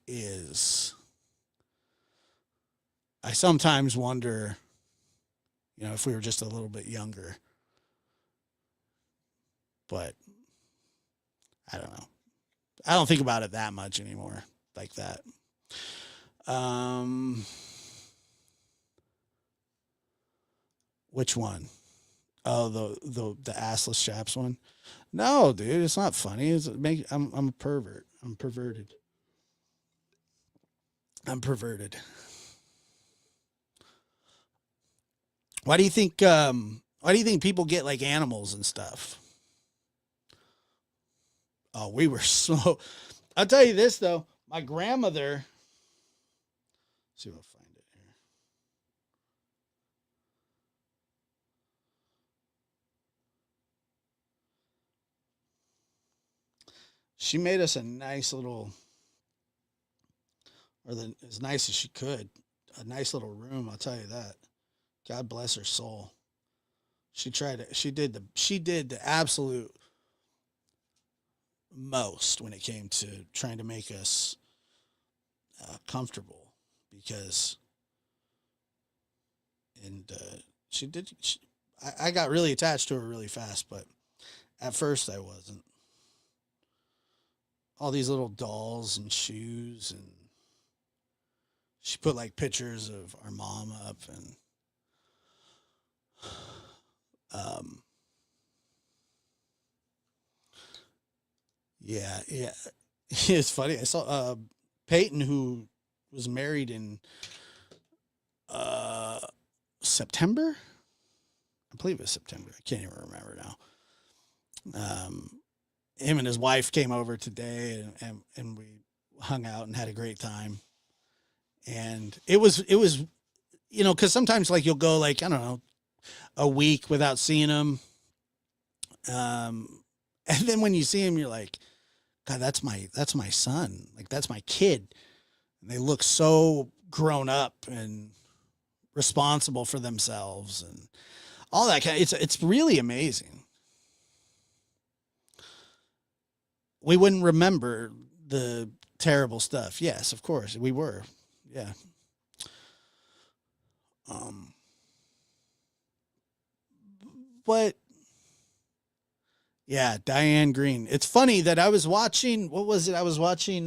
is. I sometimes wonder, if we were just a little bit younger, but I don't know. I don't think about it that much anymore, like that. Um, which one? Oh, the assless chaps one. No, dude, it's not funny. I'm a pervert. I'm perverted. I'm perverted. Why do you think? Why do you think people get like animals and stuff? Oh, we were so. I'll tell you this though. My grandmother. Let's see if I'll find it here. She made us a nice little, as nice as she could, a nice little room. I'll tell you that. God bless her soul. She tried it. She did the absolute most when it came to trying to make us comfortable, because and she did. I got really attached to her really fast, but at first I wasn't. All these little dolls and shoes, and she put like pictures of our mom up, and um, yeah. It's funny. I saw Peyton, who was married in uh, September. I believe it was September. I can't even remember now. Him and his wife came over today, and we hung out and had a great time. And it was because sometimes like you'll go like, I don't know, a week without seeing them, and then when you see him, you're like, God, that's my son, like that's my kid. And they look so grown up and responsible for themselves and all that kind. It's really amazing. we wouldn't remember the terrible stuff. Yes, of course we were. Yeah. Um, but yeah, Diane Green. It's funny that I was watching, what was it? I was watching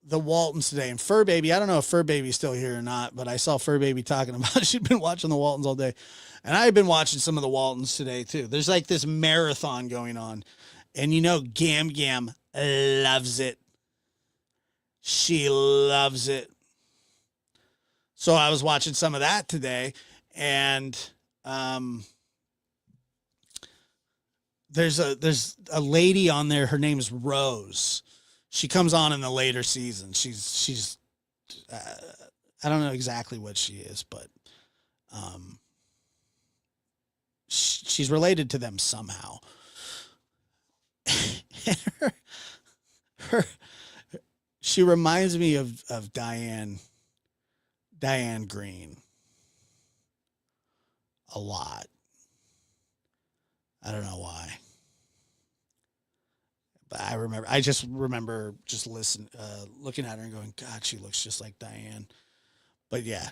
the Waltons today, and Fur Baby. I don't know if Fur Baby's still here or not, but I saw Fur Baby talking about she'd been watching the Waltons all day. And I've been watching some of the Waltons today too. There's like this marathon going on. And you know Gam Gam loves it. She loves it. So I was watching some of that today, and there's a lady on there. Her name's Rose. She comes on in the later season. She's uh, I don't know exactly what she is, but um, she's related to them somehow. her, her, she reminds me of Diane Green a lot. I don't know why. But I just remember just looking at her and going, God, she looks just like Diane. But yeah,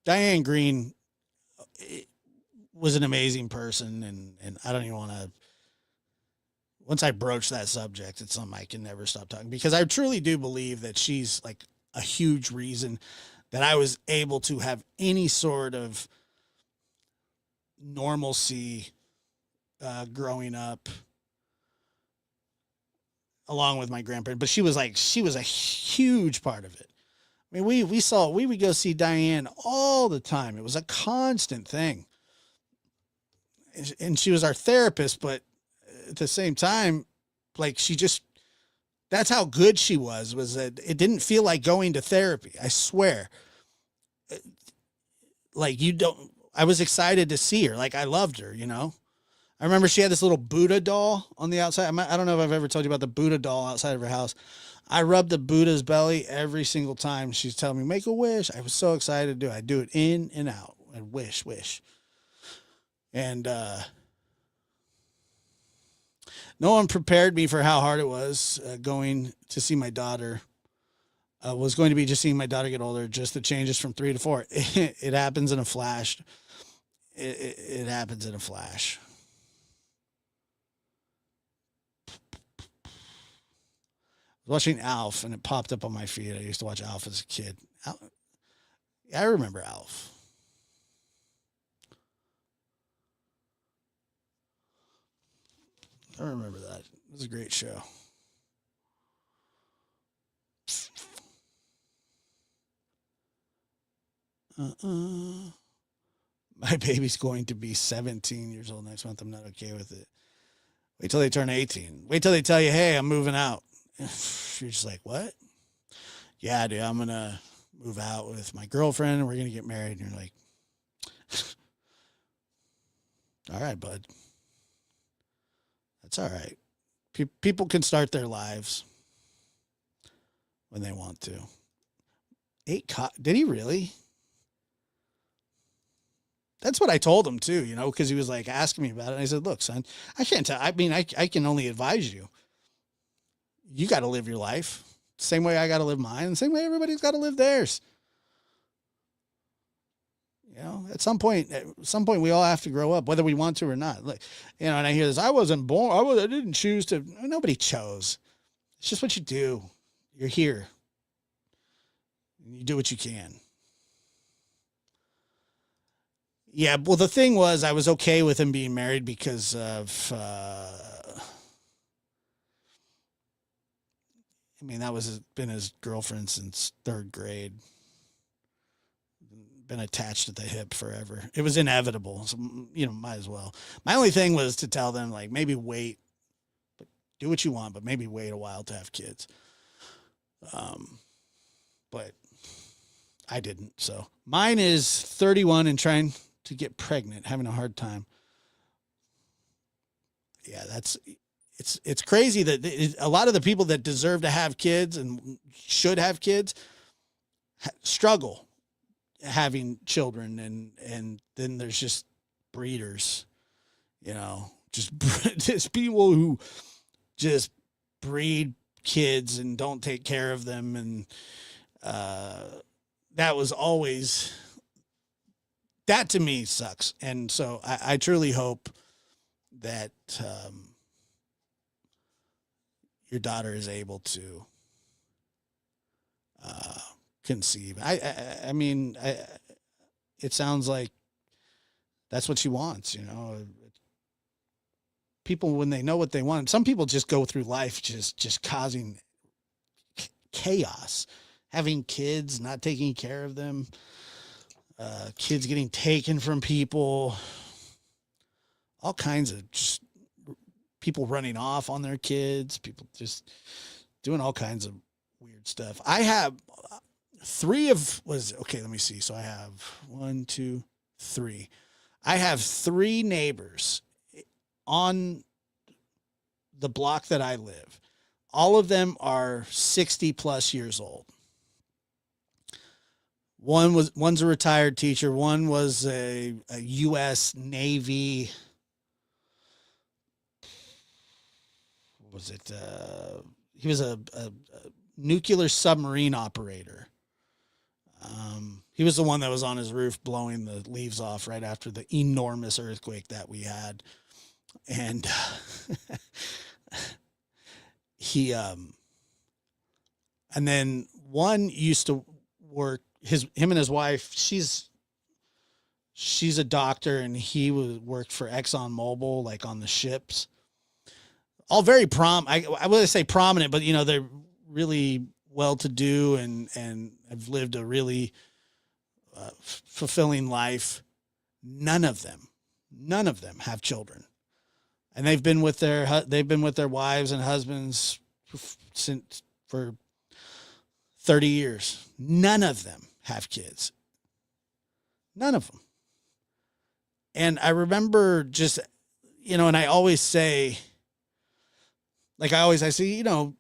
Diane Green was an amazing person. And I don't even want to, once I broach that subject, it's something I can never stop talking, because I truly do believe that she's like a huge reason that I was able to have any sort of normalcy growing up, along with my grandparents. But she was a huge part of it. I mean, we would go see Diane all the time. It was a constant thing. And she was our therapist, but at the same time, like, that's how good she was that it didn't feel like going to therapy. I swear. Like, I was excited to see her. Like, I loved her, you know? I remember she had this little Buddha doll on the outside. I don't know if I've ever told you about the Buddha doll outside of her house. I rubbed the Buddha's belly every single time she's telling me, make a wish. I was so excited to do it. I'd do it in and out and wish. And no one prepared me for how hard it was going to see my daughter. Was going to be just seeing my daughter get older, just the changes from 3 to 4. It happens in a flash. It happens in a flash. I was watching Alf, and it popped up on my feed. I used to watch Alf as a kid. I remember Alf. I remember that. It was a great show. My baby's going to be 17 years old next month. I'm not okay with it. Wait till they turn 18. Wait till they tell you, hey, I'm moving out. You're just like, what? Yeah, dude, I'm going to move out with my girlfriend and we're going to get married. And you're like, all right, bud. That's all right. People can start their lives when they want to. Did he really? That's what I told him too, you know, because he was like asking me about it. And I said, look, son, I can't tell. I mean, I can only advise you. You got to live your life. Same way I got to live mine. The same way everybody's got to live theirs. You know, at some point, we all have to grow up, whether we want to or not. Like, you know, and I hear this, I wasn't born. I didn't choose to. Nobody chose. It's just what you do. You're here. You do what you can. Yeah, well, the thing was, I was okay with him being married because of, I mean, that was been his girlfriend since 3rd grade. Been attached at the hip forever. It was inevitable. So, you know, might as well. My only thing was to tell them, like, maybe wait, but do what you want, but maybe wait a while to have kids. But I didn't. So mine is 31 and trying to get pregnant, having a hard time. Yeah, it's crazy that a lot of the people that deserve to have kids and should have kids struggle having children, and then there's just breeders, you know, just people who just breed kids and don't take care of them. And uh, that was always, that to me sucks. And so I truly hope that your daughter is able to uh, conceive. I mean, it sounds like that's what she wants, you know. People, when they know what they want, some people just go through life just causing chaos, having kids, not taking care of them, kids getting taken from people, all kinds of just people running off on their kids, people just doing all kinds of weird stuff. I have let me see. So I have one, two, three. I have three neighbors on the block that I live. All of them are 60 plus years old. One's a retired teacher. One was a U.S. Navy. What was it? He was a nuclear submarine operator. He was the one that was on his roof blowing the leaves off right after the enormous earthquake that we had. And he, and then one used to work, him and his wife, she's a doctor, and he worked for ExxonMobil, like on the ships. All very I wouldn't say prominent, but you know, they're really well-to-do and have lived a really fulfilling life. None of them have children, and they've been with their wives and husbands for 30 years. None of them have kids. None of them. And I remember just, you know, and I always say, I say, you know,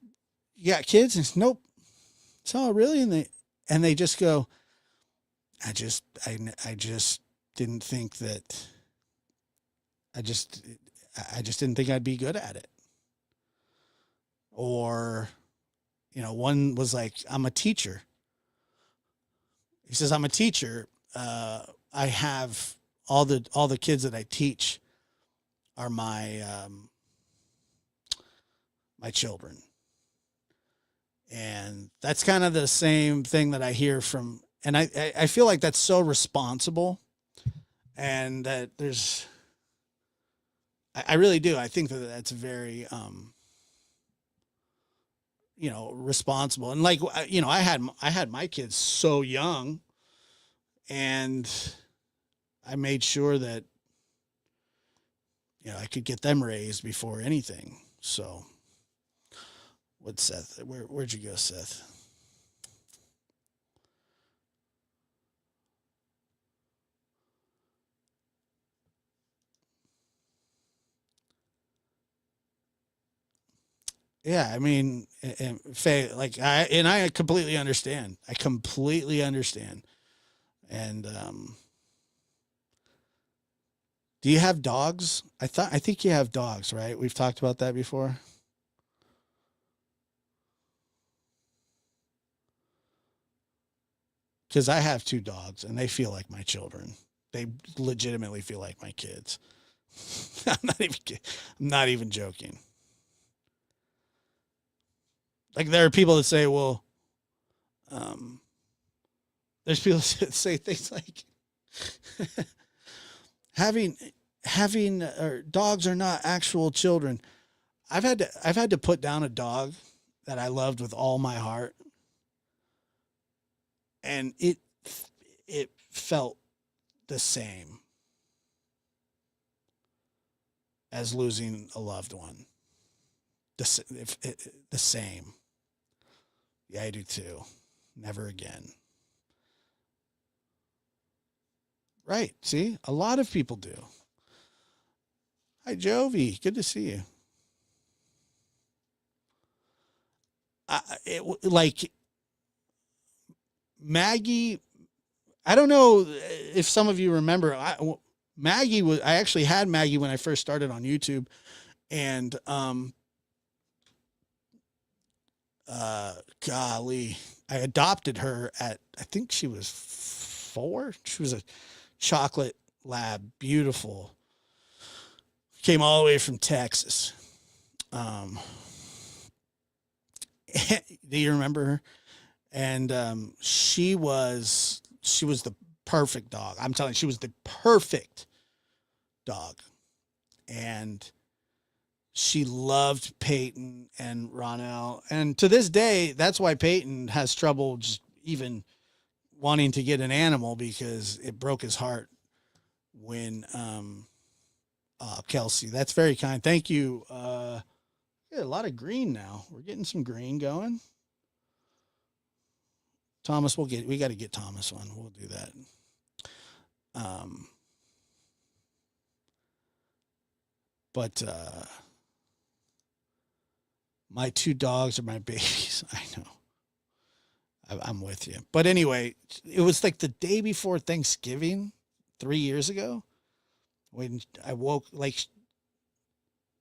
you got kids? And nope. So really? And they just go, I just didn't think that, I just didn't think I'd be good at it. Or, you know, one was like, I'm a teacher. He says, I'm a teacher. I have all the kids that I teach are my children. And that's kind of the same thing that I hear from, and I feel like that's so responsible, and that I really do. I think that that's very, you know, responsible. And you know, I had my kids so young, and I made sure that, you know, I could get them raised before anything. So what's Seth? Where'd you go, Seth? Yeah, I mean, and Faye, I completely understand. I completely understand. And do you have dogs? I think you have dogs, right? We've talked about that before. Because I have two dogs, and they feel like my children. They legitimately feel like my kids. I'm not even joking. Like, there are people that say, well, there's people that say things like having or dogs are not actual children. I've had to put down a dog that I loved with all my heart, and it felt the same as losing a loved one. The same. Yeah, I do too. Never again. Right. See, a lot of people do. Hi, Jovi. Good to see you. Like Maggie, I don't know if some of you remember. I actually had Maggie when I first started on YouTube, and golly, I adopted her at, I think she was 4. She was a chocolate lab, beautiful. Came all the way from Texas. Um, do you remember her? And she was the perfect dog. I'm telling you, she was the perfect dog. And she loved Peyton and Ronell. And to this day, that's why Peyton has trouble just even wanting to get an animal, because it broke his heart when Kelsey. That's very kind. Thank you. Yeah, a lot of green now. We're getting some green going. Thomas, we got to get Thomas one. We'll do that. Um, but my 2 dogs are my babies. I know. I'm with you. But anyway, it was like the day before Thanksgiving 3 years ago when I woke, like,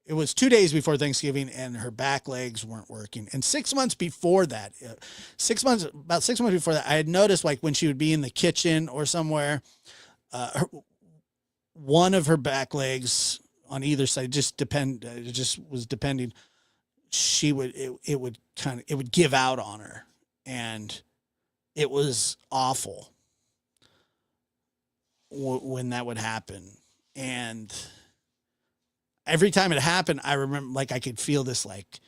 it was 2 days before Thanksgiving and her back legs weren't working. And 6 months before that, about 6 months before that, I had noticed, like, when she would be in the kitchen or somewhere, one of her back legs on either side it just was depending. It would give out on her, and it was awful when that would happen. And every time it happened, I remember, like, I could feel this, like,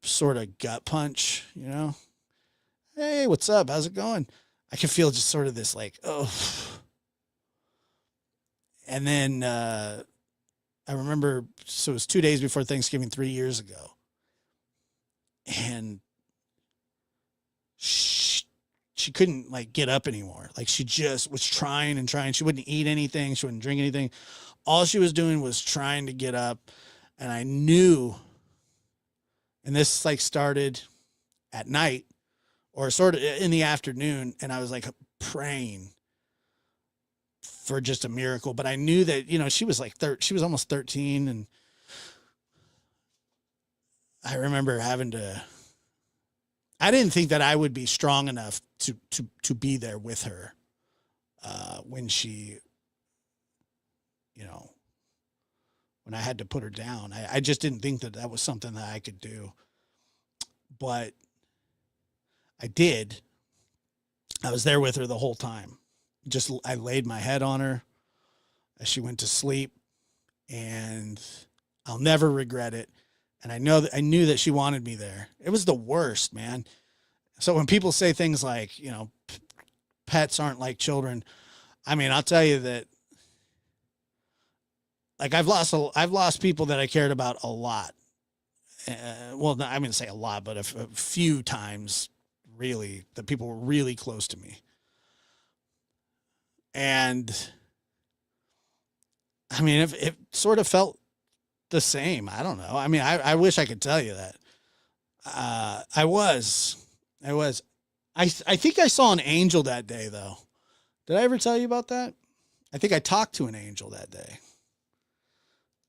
sort of gut punch, you know? Hey, what's up? How's it going? I could feel just sort of this, like, oh. And then I remember, so it was 2 days before Thanksgiving 3 years ago. And she couldn't, like, get up anymore. Like, she just was trying and trying. She wouldn't eat anything. She wouldn't drink anything. All she was doing was trying to get up. And I knew, and this, like, started at night or sort of in the afternoon. And I was, like, praying for just a miracle. But I knew that, she was like, she was almost 13. And I remember I didn't think that I would be strong enough to be there with her when she, when I had to put her down. I just didn't think that was something that I could do. But I did. I was there with her the whole time. I laid my head on her as she went to sleep, and I'll never regret it. And I knew that she wanted me there. It was the worst, man. So when people say things like, pets aren't like children, I mean, I'll tell you that, like, I've lost people that I cared about a lot. Well, I'm going to say a lot, but a few times, really, that people were really close to me. And I mean, it sort of felt the same. I don't know. I mean, I wish I could tell you that. I was. I think I saw an angel that day, though. Did I ever tell you about that? I think I talked to an angel that day.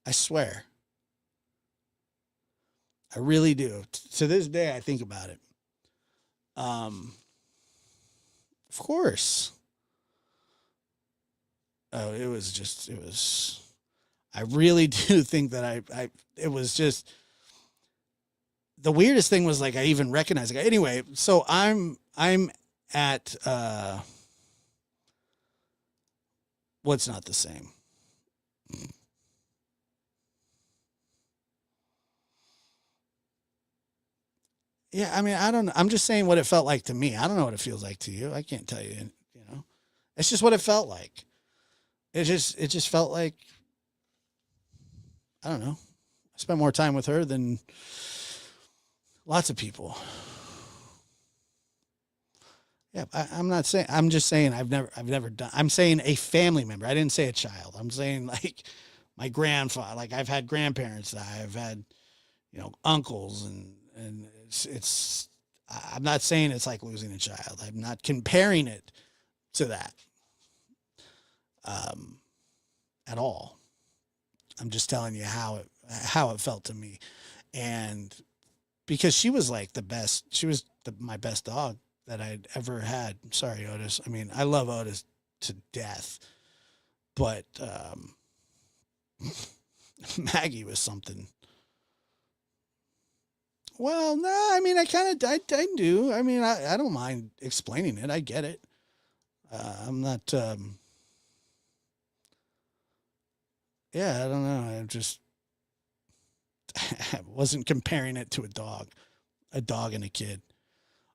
I swear. I really do. To this day, I think about it. Of course. Oh, it was. I really do think that it was just, the weirdest thing was, like, I even recognized it. Anyway, so I'm at what's not the same. Yeah, I mean, I don't know. I'm just saying what it felt like to me. I don't know what it feels like to you. I can't tell you, It's just what it felt like. It just felt like, I don't know. I spent more time with her than lots of people. Yeah, I'm not saying. I'm just saying I've never done. I'm saying a family member. I didn't say a child. I'm saying, like, my grandfather. Like, I've had grandparents die. I've had, uncles, and it's. I'm not saying it's like losing a child. I'm not comparing it to that. At all. I'm just telling you how it felt to me, and because she was like the best. She was my best dog that I'd ever had. Sorry, Otis. I mean, I love Otis to death, but Maggie was something. Well, no, I mean, I do. I mean, I don't mind explaining it. I get it. I'm not, yeah, I don't know. I just, I wasn't comparing it to a dog and a kid.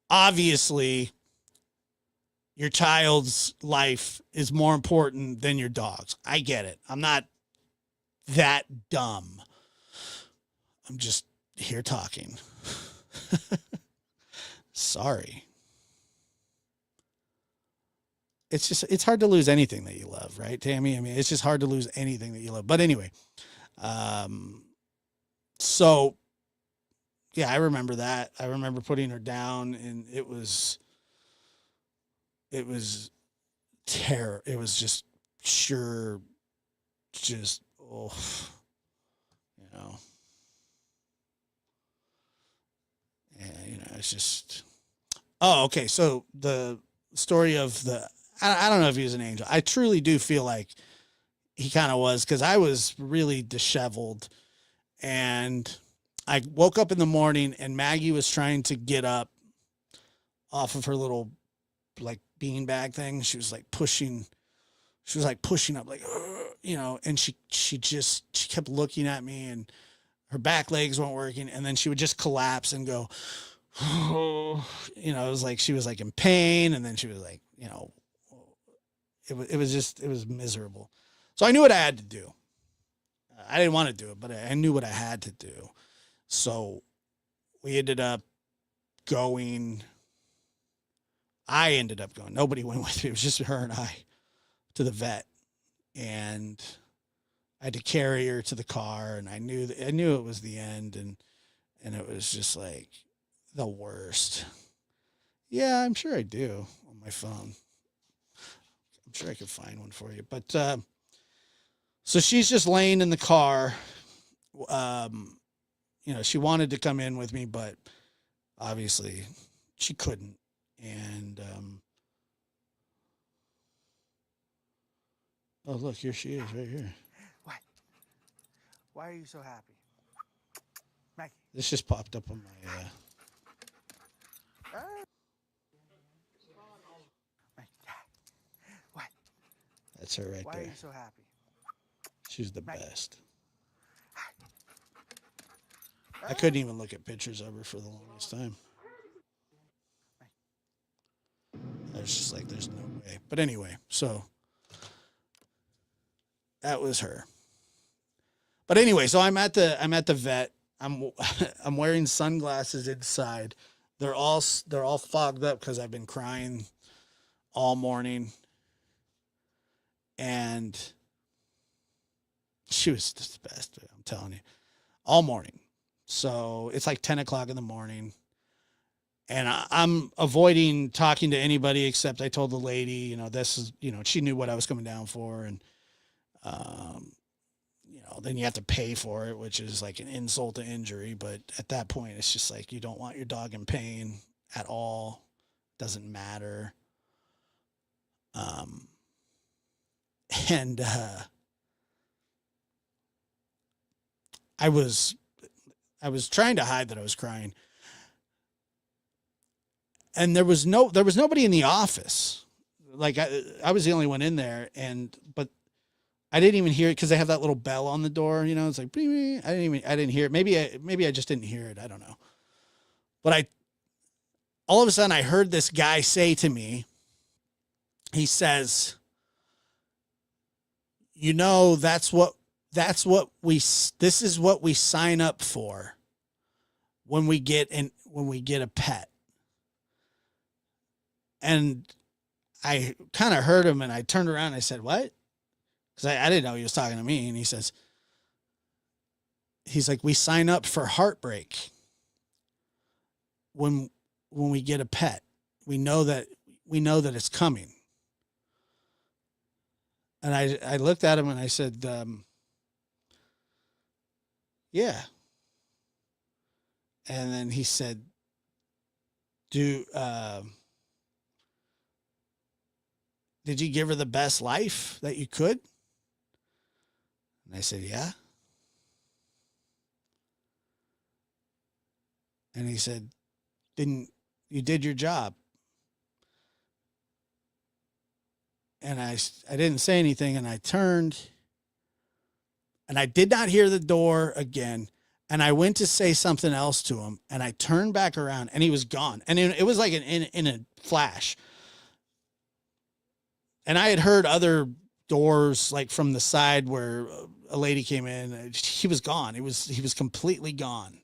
Obviously, your child's life is more important than your dog's. I get it. I'm not that dumb. I'm just here talking. Sorry. It's hard to lose anything that you love, right, Tammy? I mean, it's just hard to lose anything that you love. But anyway, um, so yeah, I remember that. I remember putting her down, and it was terror. It was just sure, just oh, you know, it's just oh, okay. So the story of I don't know if he was an angel. I truly do feel like he kind of was because I was really disheveled and I woke up in the morning and Maggie was trying to get up off of her little like beanbag thing. She was like pushing up, like, and she kept looking at me and her back legs weren't working. And then she would just collapse and go, it was like she was like in pain. And then she was like, it was miserable. So I knew what I had to do. I didn't want to do it, but I knew what I had to do. So we ended up going. I ended up going. Nobody went with me. It was just her and I to the vet, and I had to carry her to the car. And I knew it was the end, and it was just like the worst. Yeah, I'm sure I do on my phone. I'm sure I could find one for you. But so she's just laying in the car. Um, she wanted to come in with me, but obviously she couldn't. And oh, look, here she is right here. Why? Why are you so happy? Maggie. This just popped up on my. Why? That's her right Why there. are you so happy? She's the Maggie. best. I couldn't even look at pictures of her for the longest time. I was just like, there's no way. But anyway, so that was her. But anyway, so I'm at the vet. I'm I'm wearing sunglasses inside. They're all fogged up because I've been crying all morning, and she was just the best. I'm telling you, all morning. So it's like 10 o'clock in the morning, and I'm avoiding talking to anybody except I told the lady, this is, she knew what I was coming down for, and um, then you have to pay for it, which is like an insult to injury. But at that point, it's just like you don't want your dog in pain at all. Doesn't matter. Um, and I was I was trying to hide that I was crying, and there was nobody in the office. Like I was the only one in there, but I didn't even hear it because they have that little bell on the door. It's like I didn't hear it. Maybe I just didn't hear it. I don't know. But all of a sudden I heard this guy say to me. He says, this is what we sign up for when we get a pet. And I kind of heard him, and I turned around and I said, what? Because I didn't know he was talking to me. And he's like, we sign up for heartbreak when we get a pet. We know that it's coming. And I looked at him and I said, yeah. And then he said, "Do did you give her the best life that you could?" And I said, "Yeah." And he said, "Didn't you did your job?" And I didn't say anything, and I turned, and I did not hear the door again. And I went to say something else to him, and I turned back around, and he was gone. And it was like in a flash. And I had heard other doors like from the side where a lady came in. He was gone. He was completely gone.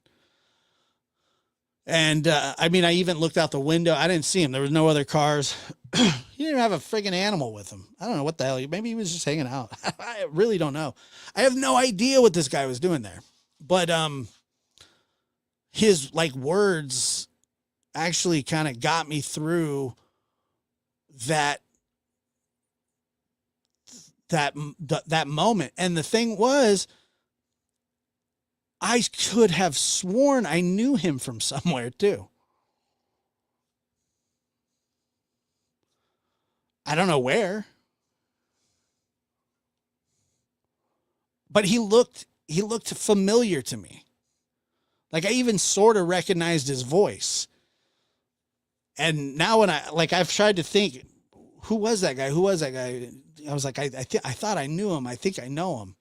And I mean, I even looked out the window. I didn't see him. There was no other cars. He didn't even have a friggin' animal with him. I don't know what the hell. Maybe he was just hanging out. I really don't know. I have no idea what this guy was doing there. But his like words actually kind of got me through that that moment. And the thing was, I could have sworn I knew him from somewhere too. I don't know where. But he looked familiar to me. Like I even sort of recognized his voice. And now when I've tried to think, who was that guy? Who was that guy? I was like, I thought I knew him. I think I know him.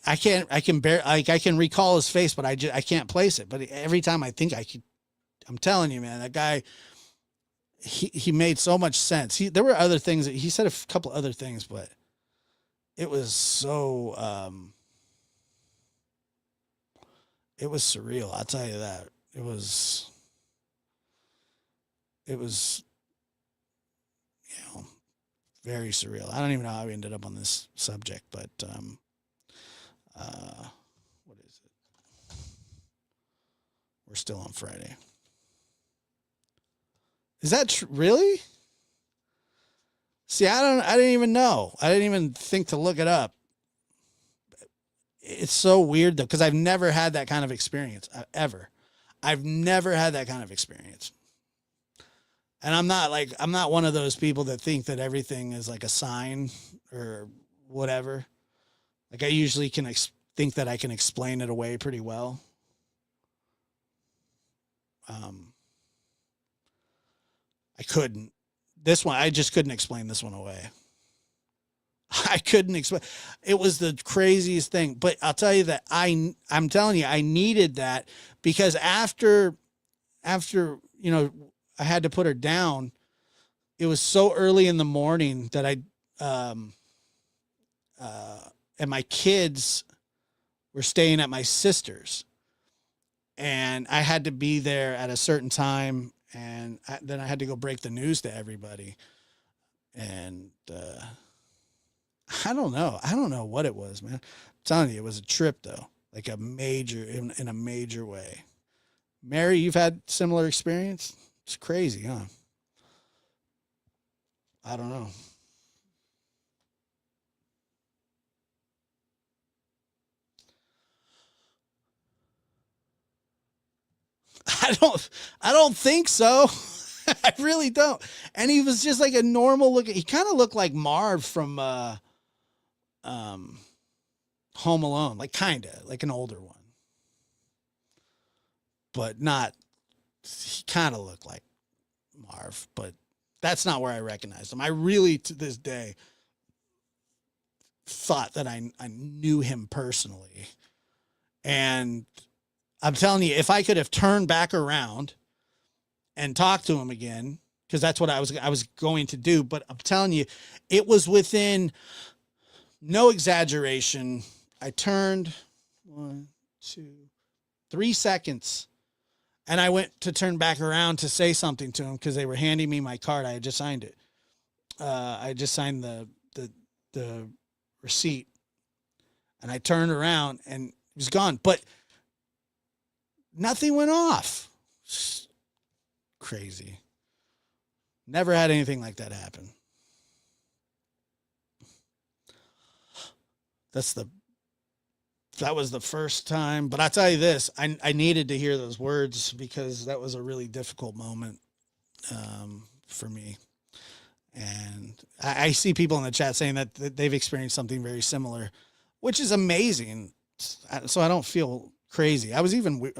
I can recall his face, but I can't place it. But every time I think I could, I'm telling you, man, that guy, he made so much sense. There were other things that he said, a couple other things, but it was so, it was surreal. I'll tell you that. It was, you know, very surreal. I don't even know how we ended up on this subject, but, what is it? We're still on Friday. Is that really? See, I didn't even know. I didn't even think to look it up. It's so weird though, because I've never had that kind of experience ever. I've never had that kind of experience. And I'm not one of those people that think that everything is like a sign or whatever. Like I usually can think that I can explain it away pretty well. I couldn't. This one, I just couldn't explain this one away. I couldn't explain. It was the craziest thing. But I'll tell you that I'm telling you, I needed that because after, I had to put her down. It was so early in the morning that and my kids were staying at my sister's, and I had to be there at a certain time. And then I had to go break the news to everybody. And, I don't know. I don't know what it was, man. I'm telling you, it was a trip though, like a major, in a major way. Mary, you've had similar experience? It's crazy, huh? I don't know. I don't think so. I really don't. And he was just like a normal looking, he kind of looked like Marv from, um, Home Alone, like kind of like an older one, but not, he kind of looked like Marv, but that's not where I recognized him. I really, to this day, thought that I knew him personally. And I'm telling you, if I could have turned back around and talked to him again, because that's what I was going to do, but I'm telling you, it was within no exaggeration. I turned 1, 2, 3 seconds. And I went to turn back around to say something to him because they were handing me my card. I had just signed it. I just signed the receipt, and I turned around and he was gone. But nothing went off. Crazy. Never had anything like that happen. That's the that was the first time. But I tell you this, I needed to hear those words because that was a really difficult moment for me. And I see people in the chat saying that they've experienced something very similar, which is amazing. So I don't feel crazy. I was even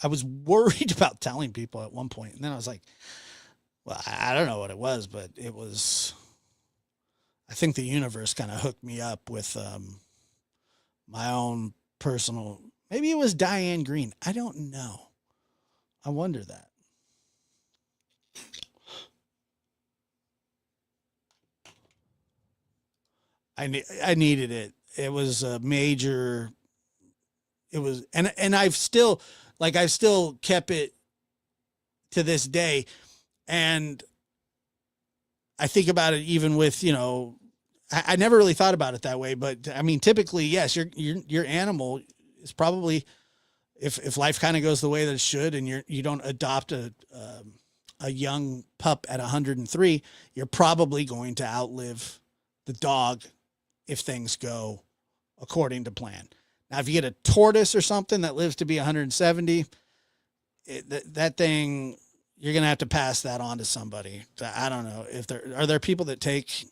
I was worried about telling people at one point, and then I was like, well, I don't know what it was, but it was. I think the universe kind of hooked me up with my own personal. Maybe it was Diane Green. I don't know. I wonder that. I needed it. It was a major. It was, and I've still kept it to this day, and I think about it even with I never really thought about it that way, but I mean, typically, yes, your animal is probably if life kind of goes the way that it should, and you don't adopt a young pup at 103, you're probably going to outlive the dog if things go according to plan. Now, if you get a tortoise or something that lives to be 170, that thing, you're going to have to pass that on to somebody. I don't know if are there people that take,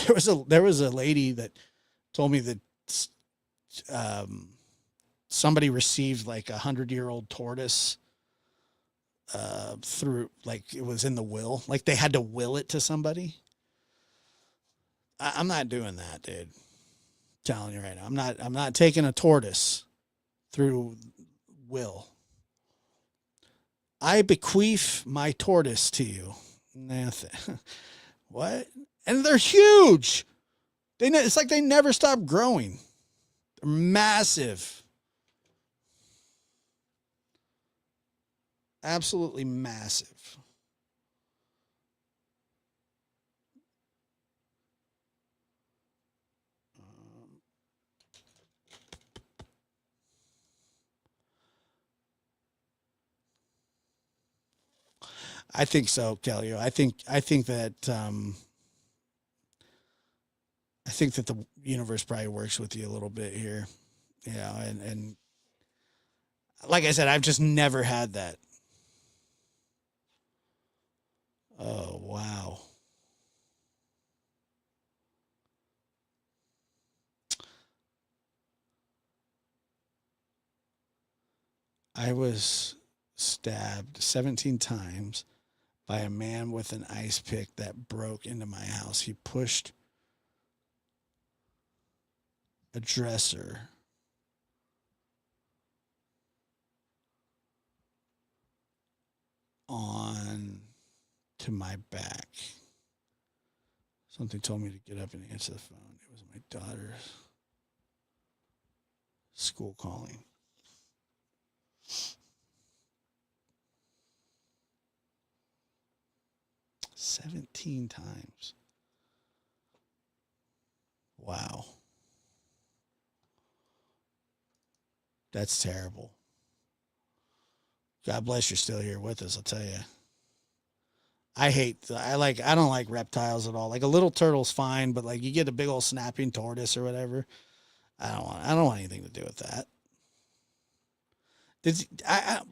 there was a lady that told me that, somebody received like 100-year-old tortoise, through, like it was in the will, like they had to will it to somebody. I'm not doing that, dude. Telling you right now, I'm not taking a tortoise through will. I bequeath my tortoise to you. What? And they're huge. It's like they never stop growing. They're massive. Absolutely massive. I think so, Kelly. I think that I think that the universe probably works with you a little bit here. And like I said, I've just never had that. Oh, wow. I was stabbed 17 times by a man with an ice pick that broke into my house. He pushed a dresser on to my back. Something told me to get up and answer the phone. It was my daughter's school calling. 17 times. Wow. That's terrible. God bless you're still here with us, I'll tell you. I don't like reptiles at all. Like a little turtle's fine, but like you get a big old snapping tortoise or whatever. I don't want anything to do with that.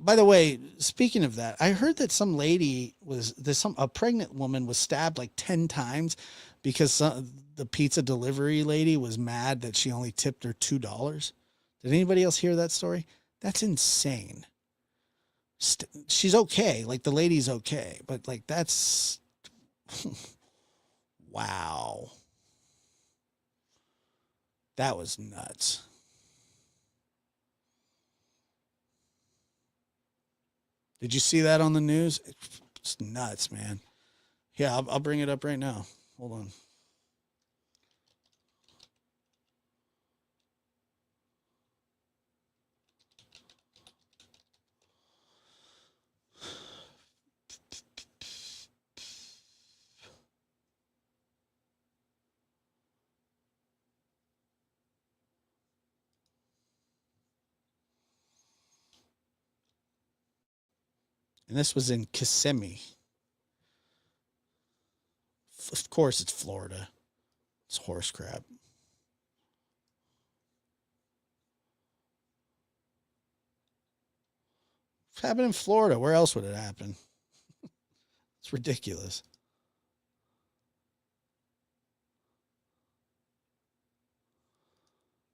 By the way, speaking of that, I heard that a pregnant woman was stabbed like 10 times because the pizza delivery lady was mad that she only tipped her $2. Did anybody else hear that story? That's insane. She's okay. Like the lady's okay, but like that's wow. That was nuts. Did you see that on the news? It's nuts, man. Yeah, I'll bring it up right now. Hold on. And this was in Kissimmee. Of course, it's Florida. It's horse crap. Happened in Florida. Where else would it happen? It's ridiculous.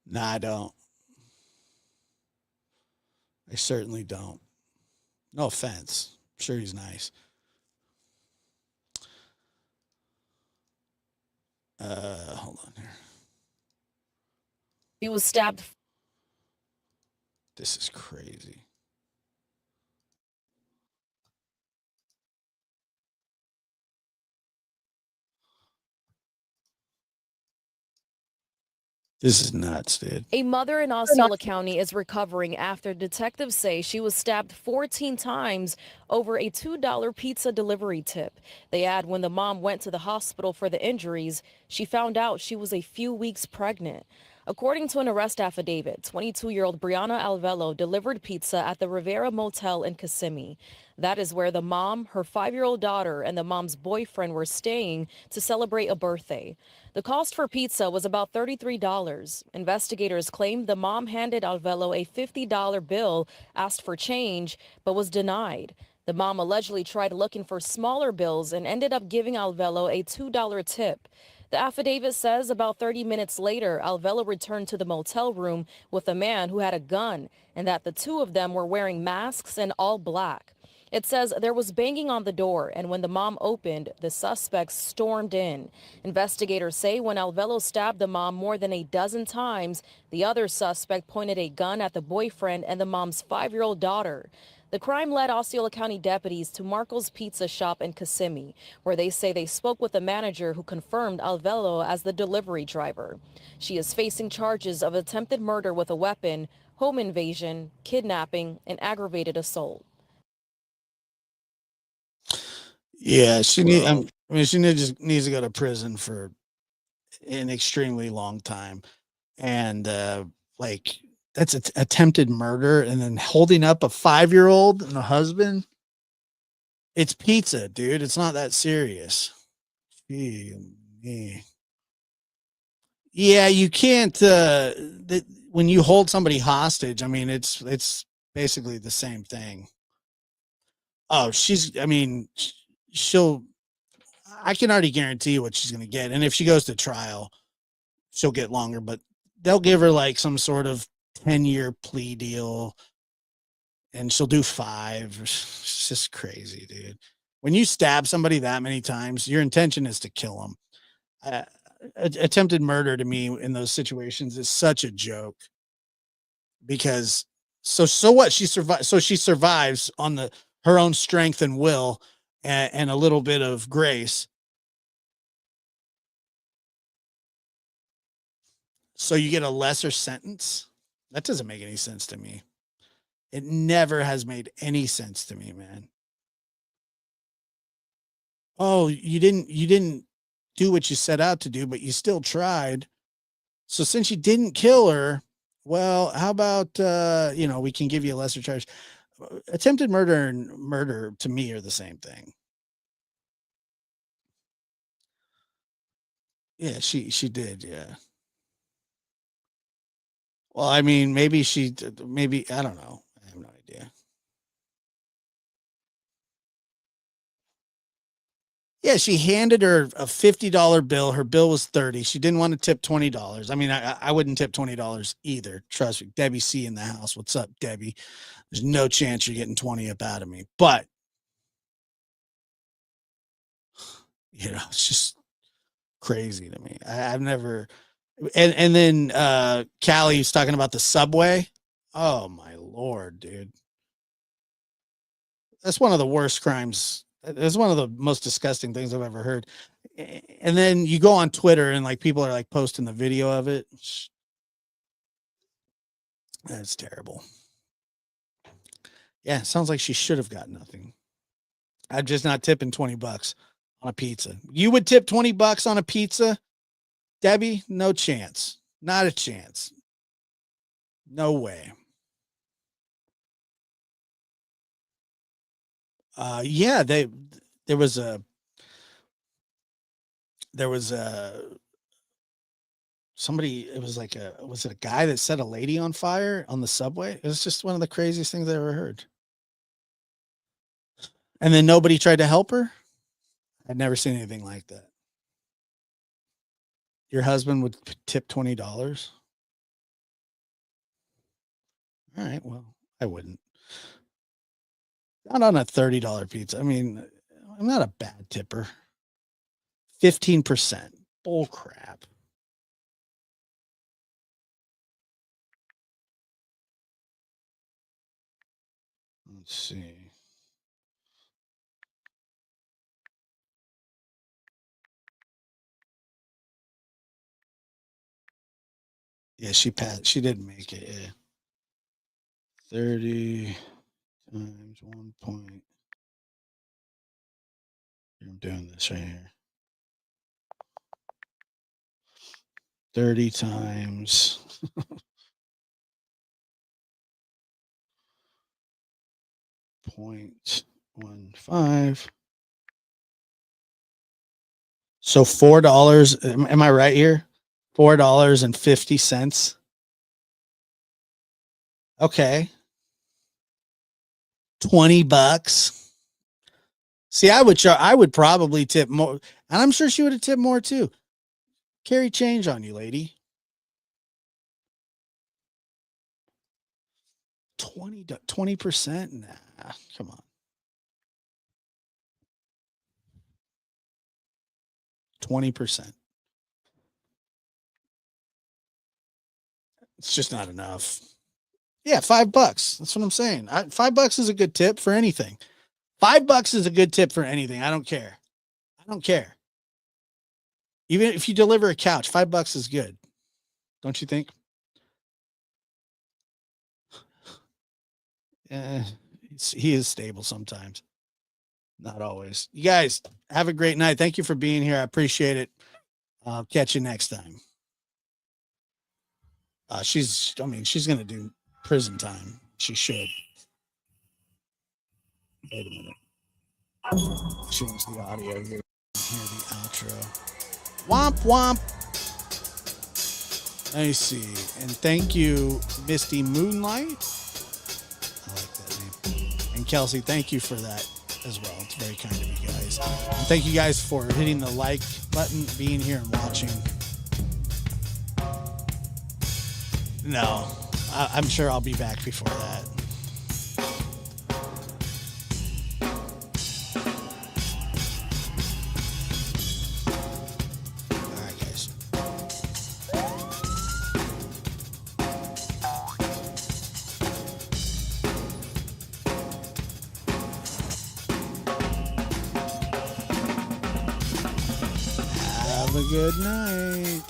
Nah, I don't. I certainly don't. No offense. I'm sure he's nice. Hold on here. He was stabbed. This is crazy. This is nuts, dude. A mother in Osceola County is recovering after detectives say she was stabbed 14 times over a $2 pizza delivery tip. They add when the mom went to the hospital for the injuries, she found out she was a few weeks pregnant. According to an arrest affidavit, 22-year-old Brianna Alvello delivered pizza at the Rivera Motel in Kissimmee. That is where the mom, her 5-year-old daughter, and the mom's boyfriend were staying to celebrate a birthday. The cost for pizza was about $33. Investigators claimed the mom handed Alvello a $50 bill, asked for change, but was denied. The mom allegedly tried looking for smaller bills and ended up giving Alvello a $2 tip. The affidavit says about 30 minutes later, Alvello returned to the motel room with a man who had a gun and that the two of them were wearing masks and all black. It says there was banging on the door, and when the mom opened, the suspects stormed in. Investigators say when Alvello stabbed the mom more than a dozen times, the other suspect pointed a gun at the boyfriend and the mom's 5-year-old daughter. The crime led Osceola County deputies to Marco's Pizza Shop in Kissimmee, where they say they spoke with the manager who confirmed Alvello as the delivery driver. She is facing charges of attempted murder with a weapon, home invasion, kidnapping, and aggravated assault. Yeah, I mean, just needs to go to prison for an extremely long time, and like that's attempted murder, and then holding up a 5-year-old and a husband. It's pizza, dude. It's not that serious. Gee, me. Yeah, you can't. When you hold somebody hostage, I mean, it's basically the same thing. Oh, she's. I mean, she'll. I can already guarantee what she's going to get, and if she goes to trial, she'll get longer. But they'll give her like some sort of 10-year plea deal, and she'll do 5. It's just crazy, dude. When you stab somebody that many times, your intention is to kill them. Uh, Attempted murder to me in those situations is such a joke because so what she survives on the her own strength and will and a little bit of grace, so you get a lesser sentence. That doesn't make any sense to me. It never has made any sense to me, man. Oh, you didn't do what you set out to do, but you still tried. So since you didn't kill her, well, how about we can give you a lesser charge. Attempted murder and murder to me are the same thing. Yeah, she did, yeah. Well, I mean, maybe I don't know. I have no idea. Yeah, she handed her a $50 bill. Her bill was 30. She didn't want to tip $20. I mean, I wouldn't tip $20 either. Trust me. Debbie C in the house. What's up, Debbie? There's no chance you're getting 20 up out of me. But, it's just crazy to me. I've never and then Callie's talking about the subway. Oh my lord, dude. That's one of the worst crimes. It's one of the most disgusting things I've ever heard. And then you go on Twitter and like people are like posting the video of it. That's terrible. Yeah, sounds like she should have got nothing. I'm just not tipping $20 on a pizza. You would tip $20 on a pizza, Debbie? No chance. Not a chance. No way. Yeah, there was a there was a somebody. It was like was it a guy that set a lady on fire on the subway? It was just one of the craziest things I ever heard. And then nobody tried to help her? I'd never seen anything like that. Your husband would tip $20? All right, well, I wouldn't. Not on a $30 pizza. I mean, I'm not a bad tipper. 15%. Bull crap. Let's see. Yeah, she passed. She didn't make it. Yeah. 30 times 1 point. I'm doing this right here. 30 times 0.15. So $4. Am I right here? $4.50. Okay. $20. See, I would probably tip more, and I'm sure she would have tipped more too. Carry change on you, lady. 20%? Nah, come on. 20%. It's just not enough. Yeah, $5. That's what I'm saying. $5 is a good tip for anything. $5 is a good tip for anything. I don't care. I don't care. Even if you deliver a couch, $5 is good. Don't you think? He is stable sometimes. Not always. You guys have a great night. Thank you for being here. I appreciate it. I'll catch you next time. She's going to do prison time. She should. Wait a minute. Change the audio here. Hear the outro. Womp womp. Let me see. And thank you, Misty Moonlight. I like that name. And Kelsey, thank you for that as well. It's very kind of you guys. And thank you guys for hitting the like button, being here and watching. No, I'm sure I'll be back before that. All right, guys. Have a good night.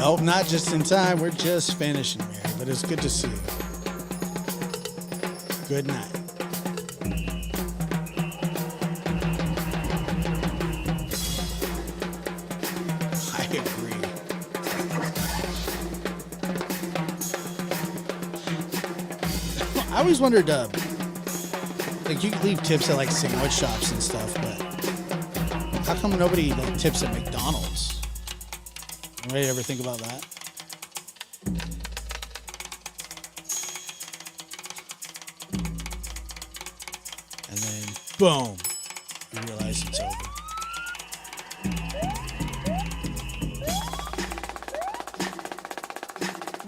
Nope, not just in time. We're just finishing, Mary, but it's good to see you. Good night. I agree. I always wondered, like you could leave tips at like sandwich shops and stuff, but how come nobody like tips at McDonald's? Anybody ever think about that? And then, boom, you realize it's over.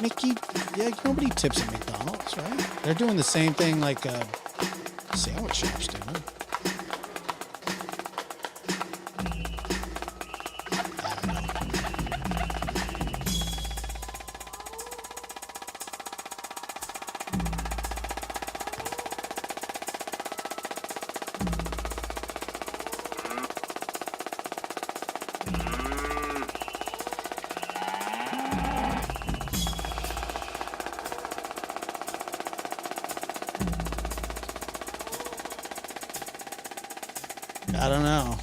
Mickey, yeah, nobody tips at McDonald's, right? They're doing the same thing like sandwich shops do. Huh? I don't know.